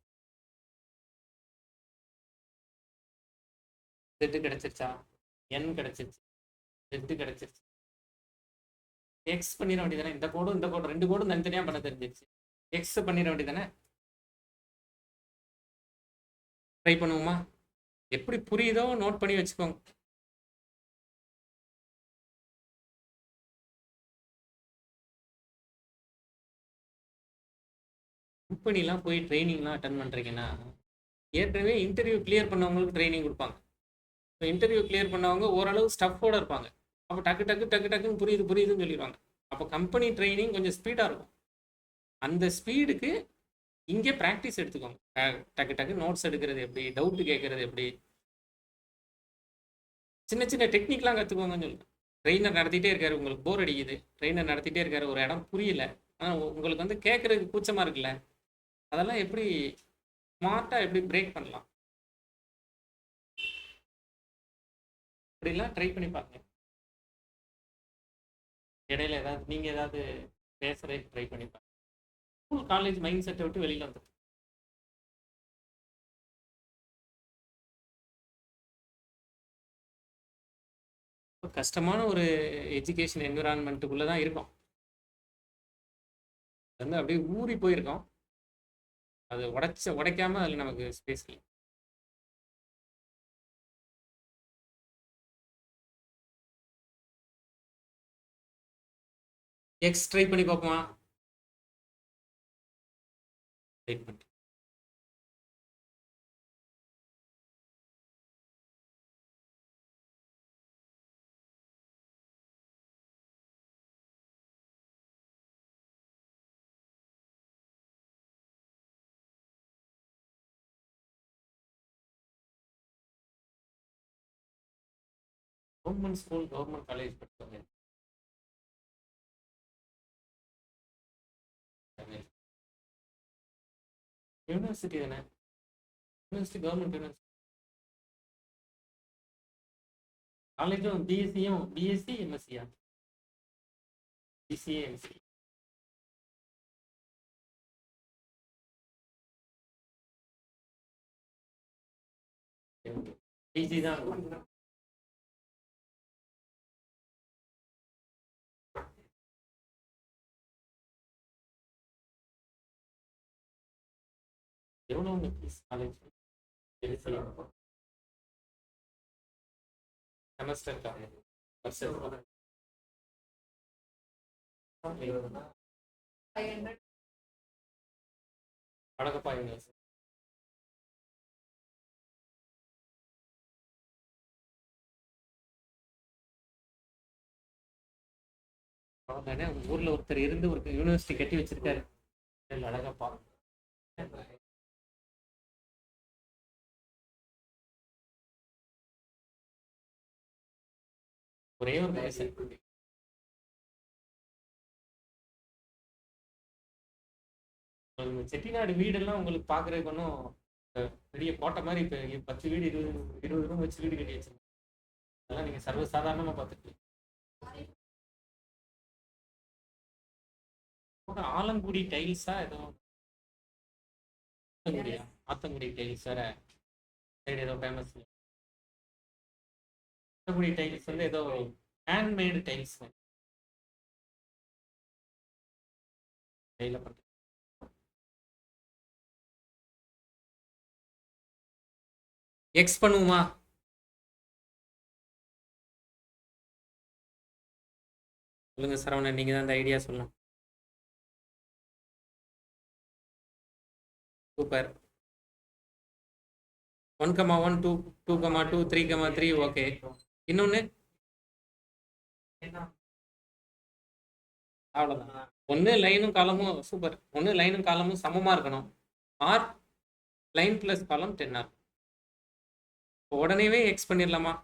ஜெட்டு கிடைச்சிருச்சா? என் கிடைச்சிருச்சு, ஜெட்டு கிடைச்சிருச்சு. எக்ஸ் பண்ணிட வேண்டியதானே? இந்த கோடும் இந்த கோடும், 2 கோடும் தனித்தனியா பண்ண தெரிஞ்சிருச்சு. எக்ஸ் பண்ணிட வேண்டியதானே? ட்ரை பண்ணுவோமா? எப்படி புரியுதோ நோட் பண்ணி வச்சுக்கோங்க. கம்பெனிலாம் போய் ட்ரைனிங்லாம் அட்டன் பண்ணுறீங்கன்னா, ஏற்கனவே இன்டர்வியூ கிளியர் பண்ணவங்களுக்கு ட்ரைனிங் கொடுப்பாங்க. இப்போ இன்டர்வியூ கிளியர் பண்ணவங்க ஓரளவு ஸ்டஃபோட இருப்பாங்க. அப்போ டக்குன்னு புரியுதுன்னு சொல்லிடுவாங்க. அப்போ கம்பெனி ட்ரைனிங் கொஞ்சம் ஸ்பீடாக இருக்கும். அந்த ஸ்பீடுக்கு இங்கே ப்ராக்டிஸ் எடுத்துக்கோங்க. டக்கு நோட்ஸ் எடுக்கிறது எப்படி, டவுட்டு கேட்கறது எப்படி, சின்ன டெக்னிக்லாம் கற்றுக்கோங்கன்னு சொல்லுங்கள். ட்ரெயினர் நடத்திட்டே இருக்காரு, உங்களுக்கு போர் அடிக்குது, ட்ரெயினர் நடத்திட்டே இருக்காரு, ஒரு இடம் புரியல, ஆனால் உங்களுக்கு வந்து கேட்குறதுக்கு கூச்சமாக இருக்குல்ல, அதெல்லாம் எப்படி ஸ்மார்ட்டாக எப்படி பிரேக் பண்ணலாம், இப்படிலாம் ட்ரை பண்ணி பாருங்க. இடையில ஏதாவது நீங்கள் ஏதாவது பேசுகிறதுக்கு ட்ரை பண்ணி பாருங்க. ஸ்கூல் காலேஜ் மைண்ட் செட்டை விட்டு வெளியில் வந்துடும். கஷ்டமான ஒரு எஜுகேஷன் என்விரான்மெண்ட்டுக்குள்ளே தான் இருக்கும். வந்து அப்படியே ஊறி போயிருக்கோம். அது உடைக்காம அதில் நமக்கு ஸ்பேஸ் இல்லை. எக்ஸ் ட்ரை பண்ணி பார்ப்போமா? ரைட் பண்ணி கவர்மெண்ட் ஸ்கூல் கவர்மெண்ட் காலேஜ் படித்தவங்க யூனிவர்சிட்டி தானே? University government university. காலேஜும் பிஎஸ்சி எம்எஸ்சியா? BCA MSc. பிஜி தான் இருக்கும். எவ்வளோ ஃபீஸ் காலேஜ் செமஸ்டருக்கா? வருஷத்துக்கு அழகப்பா யூனிவர்சிட்டி. அவதானே ஊர்ல ஒருத்தர் இருந்து ஒரு யூனிவர்சிட்டி கட்டி வச்சிருக்காரு, அழகப்பா. ஒரே ஒரு வயசு உங்களுக்கு செட்டிநாடு வீடெல்லாம் உங்களுக்கு பார்க்குறதுக்கு ஒன்றும் பெரிய கோட்டை மாதிரி இப்போ 10 வீடு 20 ரூம் வச்சு வீடு கட்டி வச்சிருக்கோம். அதெல்லாம் நீங்கள் சர்வசாதாரணமாக பார்த்துட்டு ஆலங்குடி டைல்ஸா ஏதோ ஆத்தங்குடியா ஆத்தங்குடி டைல்ஸ் வேற சைடு ஏதோ ஃபேமஸ். ஆத்தங்குடி டைல்ஸ் வந்து ஏதோ ஹேண்ட்மேடு டைல்ஸ் கையில் பண்ணுறது. எக்ஸ் பண்ணுவோமா? சொல்லுங்க சரவணன், நீங்க தான் அந்த ஐடியா சொல்லணும். சூப்பர். 1,1 2 2,2 3,3 ஓகே. இன்னொன்னு அவ்வளோதான். ஒன்று லைனும் காலமும் சூப்பர். ஒன்று லைனும் காலமும் சமமாக இருக்கணும். ஆர் லைன் ப்ளஸ் காலம் 10 ஆர். உடனேவே எக்ஸ் பண்ணிடலாமா?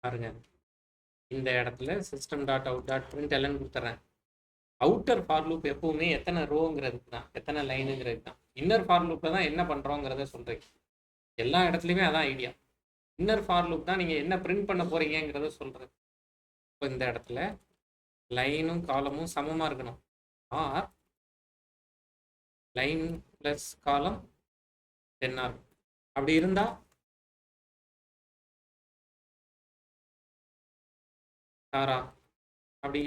பாருங்க, இந்த இடத்துல system dot out dot print எல்லாம் கொடுத்துட்றேன். அவுட்டர் ஃபார் லூப் எப்பவுமே எத்தனை ரோங்கிறதுக்கு தான், எத்தனை லைனுங்கிறதுக்கு தான். இன்னர் ஃபார் லூப்பில் தான் என்ன பண்ணுறோங்கிறத சொல்கிறீங்க. எல்லா இடத்துலையுமே அதான் ஐடியா. இன்னர் ஃபார் லூப் தான் நீங்கள் என்ன பிரிண்ட் பண்ண போகிறீங்கிறத சொல்கிறது. இப்போ இந்த இடத்துல லைனும் காலமும் சமமாக இருக்கணும். ஆர் லைன் ப்ளஸ் காலம் 10 ஆர். அப்படி இருந்தால் சாரா, அப்படி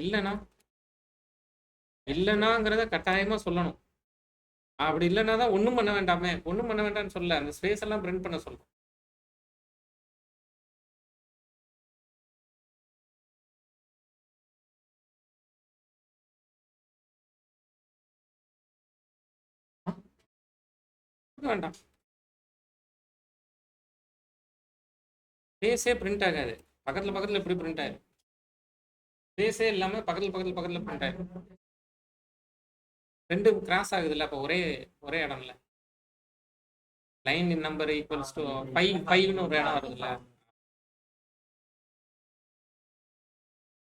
இல்லைனாங்கிறத கட்டாயமாக சொல்லணும். அப்படி இல்லைன்னா தான் ஒன்றும் பண்ண வேண்டாமே. ஒன்றும் பண்ண வேண்டாம்னு சொல்ல, அந்த ஸ்பேஸ் எல்லாம் பிரிண்ட் பண்ண சொல்லணும். வேண்டாம், ஸ்பேஸே பிரிண்ட் ஆகாது. பக்கத்தில் எப்படி பிரிண்ட் ஆயிடும்? ஸ்பேஸே இல்லாமல் பக்கத்தில் பிரிண்ட் ஆயிடும். ரெண்டும் கிராஸ் ஆகுதுல்ல, அப்போ ஒரே இடம்ல லைன் நம்பர் ஈக்குவல்ஸ் டு 5ன்னு ஒரு இடம் வருதுல்ல.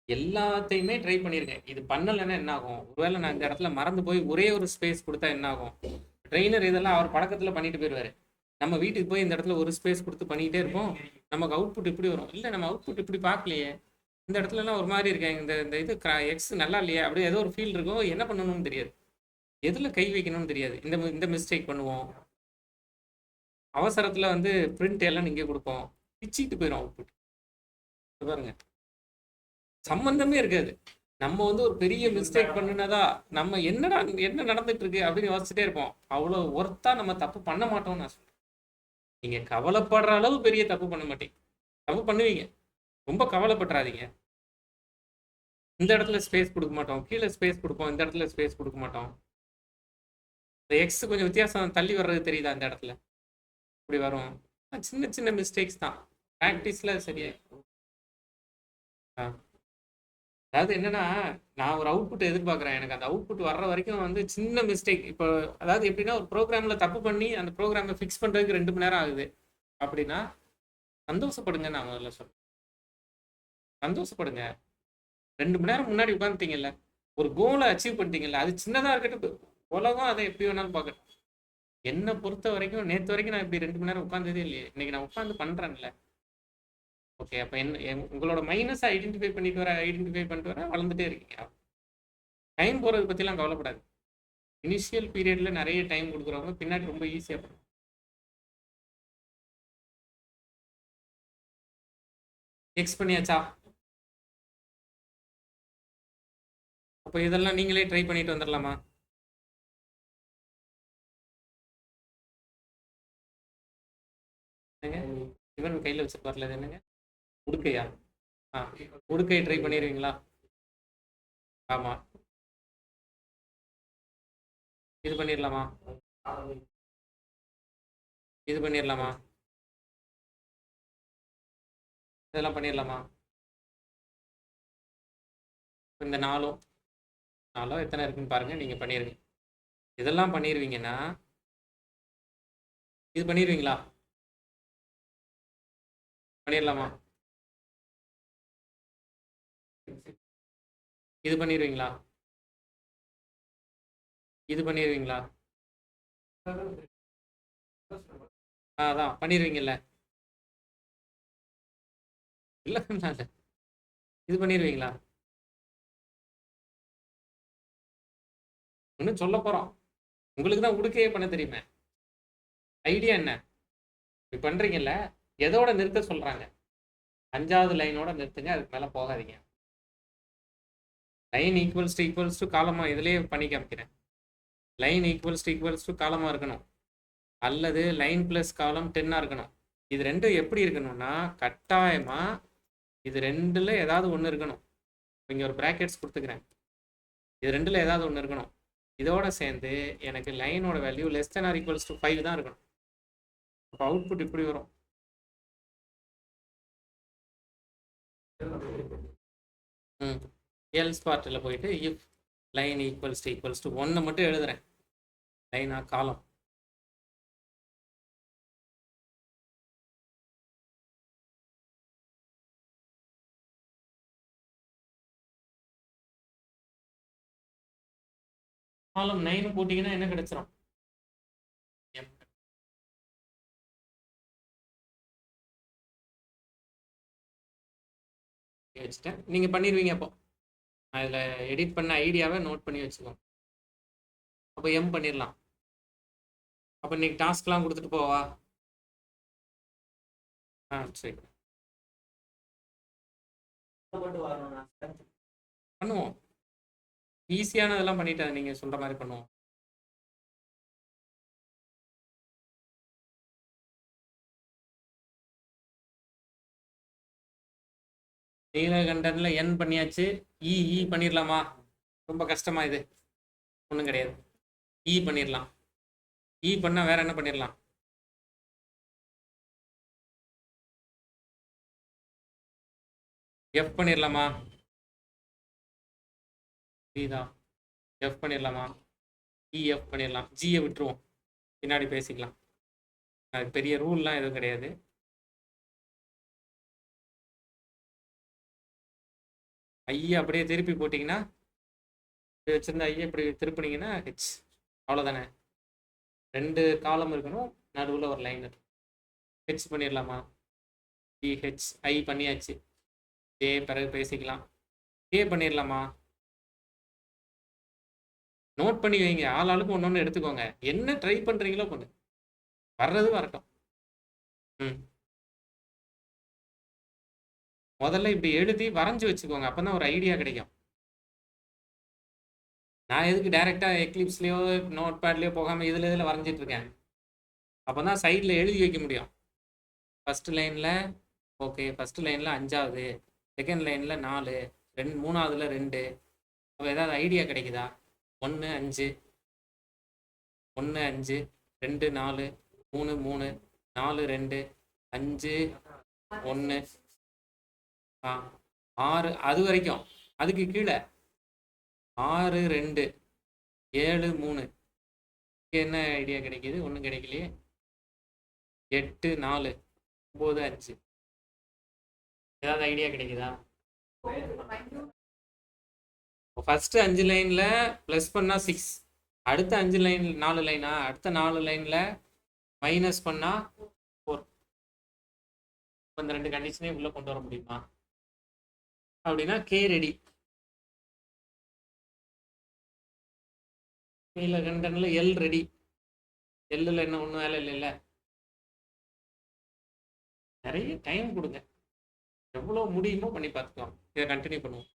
எல்லாத்தையுமே ட்ரை பண்ணியிருக்கேன். இது பண்ணலைன்னா என்ன ஆகும்? ஒருவேளை நான் இந்த இடத்துல மறந்து போய் ஒரே ஒரு ஸ்பேஸ் கொடுத்தா என்ன ஆகும்? ட்ரெயினர் இதெல்லாம் அவர் பழக்கத்தில் பண்ணிட்டு போயிடுவாரு. நம்ம வீட்டுக்கு போய் இந்த இடத்துல ஒரு ஸ்பேஸ் கொடுத்து பண்ணிக்கிட்டே இருப்போம். நமக்கு அவுட்புட் இப்படி வரும். இல்லை, நம்ம அவுட்புட் இப்படி பார்க்கலையே, இந்த இடத்துலலாம் ஒரு மாதிரி இருக்கேன், இந்த இது எக்ஸ் நல்லா இல்லையே, அப்படியே ஏதோ ஒரு ஃபீல் இருக்கும். என்ன பண்ணணும்னு தெரியாது, எதில் கை வைக்கணும்னு தெரியாது. இந்த மிஸ்டேக் பண்ணுவோம். அவசரத்தில் வந்து பிரிண்ட் எல்லாம் இங்கே கொடுப்போம், பிச்சிட்டு போயிடும் அவுட்புட். பாருங்க, சம்பந்தமே இருக்காது. நம்ம வந்து ஒரு பெரிய மிஸ்டேக் பண்ணினதா நம்ம என்ன நடந்துட்டு இருக்கு அப்படின்னு யோசிச்சுட்டே இருப்போம். அவ்வளோ ஒர்த்தா நம்ம தப்பு பண்ண மாட்டோம்னு நான் சொல்றேன். நீங்க கவலைப்படுற அளவு பெரிய தப்பு பண்ண மாட்டீங்க. தப்பு பண்ணுவீங்க, ரொம்ப கவலைப்பட்டுறாதீங்க. இந்த இடத்துல ஸ்பேஸ் கொடுக்க மாட்டோம், கீழே ஸ்பேஸ் கொடுப்போம், இந்த இடத்துல ஸ்பேஸ் கொடுக்க மாட்டோம். இந்த எக்ஸ் கொஞ்சம் வித்தியாசம் தள்ளி வர்றது தெரியுதா? இந்த இடத்துல இப்படி வரும். சின்ன மிஸ்டேக்ஸ் தான், ப்ராக்டிஸ்ல சரியா. அதாவது என்னன்னா, நான் ஒரு அவுட்புட் எதிர்பார்க்குறேன். எனக்கு அந்த அவுட்புட் வர்ற வரைக்கும் வந்து சின்ன மிஸ்டேக். இப்போ அதாவது எப்படின்னா, ஒரு ப்ரோக்ராம்ல தப்பு பண்ணி அந்த ப்ரோக்ராமை ஃபிக்ஸ் பண்ணுறதுக்கு 2 மணி நேரம் ஆகுது அப்படின்னா சந்தோஷப்படுங்க. நான் முதல்ல சொல்றேன், சந்தோஷப்படுங்க. 2 மணி நேரம் முன்னாடி உட்காந்துட்டீங்கல்ல, ஒரு கோலை அச்சீவ் பண்ணிட்டீங்கல்ல. அது சின்னதாக இருக்கட்டும், உலகம் அதை எப்படி வேணாலும் பார்க்கட்டும். என்னை பொறுத்த வரைக்கும் நேற்று வரைக்கும் நான் இப்படி 2 மணி நேரம் உட்காந்ததே இல்லையே. இன்னைக்கு நான் உட்காந்து பண்ணுறேன்ல. ஓகே, அப்போ உங்களோட மைனஸை ஐடென்டிஃபை பண்ணிட்டு வர வளர்ந்துட்டே இருக்கீங்க. டைம் போகிறது பற்றிலாம் கவலைப்படாது. இனிஷியல் பீரியடில் நிறைய டைம் கொடுக்குறவங்க பின்னாடி ரொம்ப ஈஸியாக பண்ணும். எக்ஸ் பண்ணியாச்சா? அப்போ இதெல்லாம் நீங்களே ட்ரை பண்ணிட்டு வந்துடலாமா? இவன் கையில் வச்சு வரல, என்னங்க உடுக்கையா? உடுக்கை ட்ரை பண்ணிடுவீங்களா? ஆமா. இது பண்ணிடலாமா? இது பண்ணிடலாமா? இதெல்லாம் பண்ணிடலாமா? இந்த நாலும் எத்தனை இருக்குன்னு பாருங்க. நீங்க பண்ணிருங்க. இதெல்லாம் பண்ணிடுவீங்கன்னா இது பண்ணிடுவீங்களா? பண்ணிடலாமா? இது பண்ணிடுவீங்களா? இது பண்ணிடுவீங்களா? அதான் பண்ணிடுவீங்கல்ல. இல்ல இல்ல. இது பண்ணிடுவீங்களா? இன்னும் சொல்ல போறோம். உங்களுக்கு தான் உடுக்கையே பண்ண தெரியுமே. ஐடியா என்ன? இப்படி பண்றீங்கல்ல, எதோட நிறுத்த சொல்றாங்க? 5வது லைனோட நிறுத்துங்க. அதுக்கு மேல போகாதீங்க. லைன் ஈக்குவல்ஸ் டு காலமா இதுலயே பண்ணி காமிக்கிறேன். லைன் ஈக்குவல்ஸ் டு காலமா இருக்கணும், அல்லது லைன் பிளஸ் காலம் 10 இருக்கணும். இது ரெண்டும் எப்படி இருக்கணும்னா, கட்டாயமா இது ரெண்டுல ஏதாவது ஒன்று இருக்கணும். இங்க ஒரு பிராக்கெட்ஸ் கொடுத்துக்கிறேன். இது ரெண்டுல ஏதாவது ஒன்று இருக்கணும். இதோட சேர்ந்து எனக்கு லைனோட value less than R equals to 5 தான் இருக்கணும். அப்போ அவுட்புட் இப்படி வரும். எல்ஸ் பார்ட்டில் போயிட்டு இஃப் லைன் ஈக்குவல்ஸ் டு 1 மட்டும் எழுதுறேன். லைனா காலம். காலம் 9 போட்டிங்கன்னா என்ன கிடைச்சிரும்? வச்சுட்டேன். நீங்க பண்ணிடுவீங்க. அப்போ அதில் எடிட் பண்ண ஐடியாவை நோட் பண்ணி வச்சுக்கோங்க. அப்போ எம் பண்ணிடலாம். அப்போ இன்னைக்கு டாஸ்க்லாம் கொடுத்துட்டு போவா? சரி பண்ணுவோம். ஈஸியானதெல்லாம் பண்ணிட்டேன். நீங்க சொல்ற மாதிரி பண்ணுவோம். நீலகண்டன்ல என் பண்ணியாச்சு. இ பண்ணிடலாமா? ரொம்ப கஷ்டமா இது? ஒன்றும் கிடையாது. இ பண்ணிடலாம். இ பண்ணா வேற என்ன பண்ணிடலாம்? எஃப் பண்ணிடலாமா? தான் எஃப் பண்ணிடலாமா? எஃப் பண்ணிடலாம். ஜியை விட்டுருவோம், பின்னாடி பேசிக்கலாம். அது பெரிய ரூல்லாம் எதுவும் கிடையாது. ஐயா அப்படியே திருப்பி போட்டிங்கன்னா, இப்படி வச்சிருந்த ஐயா இப்படி திருப்பினீங்கன்னா ஹெச். அவ்வளோதானே. 2 காலம் இருக்கணும், நடுவில் ஒரு லைன் இருக்கும். ஹெச் பண்ணிடலாமா? ஹெச் ஐ பண்ணியாச்சு. ஏ பிறகு பேசிக்கலாம். ஏ பண்ணிடலாமா? நோட் பண்ணி வைங்க. ஆளுக்கு ஒன்று ஒன்று எடுத்துக்கோங்க. என்ன ட்ரை பண்ணுறீங்களோ பண்ணு, வர்றது வரட்டும். முதல்ல இப்படி எழுதி வரைஞ்சி வச்சுக்கோங்க. அப்போ தான் ஒரு ஐடியா கிடைக்கும். நான் எதுக்கு டைரெக்டாக எக்லிப்ஸ்லேயோ நோட் பேட்லேயோ போகாமல் இதில் வரைஞ்சிட்டு இருக்கேன்? அப்போ தான் சைடில் எழுதி வைக்க முடியும். ஃபஸ்ட்டு லைனில் ஓகே, ஃபஸ்ட்டு லைனில் 5வது, செகண்ட் லைனில் 4, 3ஆவதுல 2. அப்போ ஏதாவது ஐடியா கிடைக்குதா? 1 5 1 5 2 4 3 3 4 2 5 1 6. அது வரைக்கும். அதுக்கு கீழே 6 2 7 3. என்ன ஐடியா கிடைக்குது? ஒன்றும் கிடைக்கலையே. 8 4 9 5. ஏதாவது ஐடியா கிடைக்குதா? ஃபர்ஸ்ட் 5 லைன்ல பிளஸ் பண்ணா 6, அடுத்த 5 லைன் 4 லைனா, அடுத்த 4 லைன்ல மைனஸ் பண்ணா 4. இந்த 2 கண்டிஷனையும் உள்ள கொண்டு வர முடியுமா? அப்படின்னா கே ரெடி. நீலகண்டன்ல எல் ரெடி. எல்லில் என்ன ஒன்றும் வேலை இல்லைல்ல. நிறைய டைம் கொடுங்க, எவ்வளோ முடியுமோ பண்ணி பார்த்துக்கலாம். இதை கண்டினியூ பண்ணுவோம்.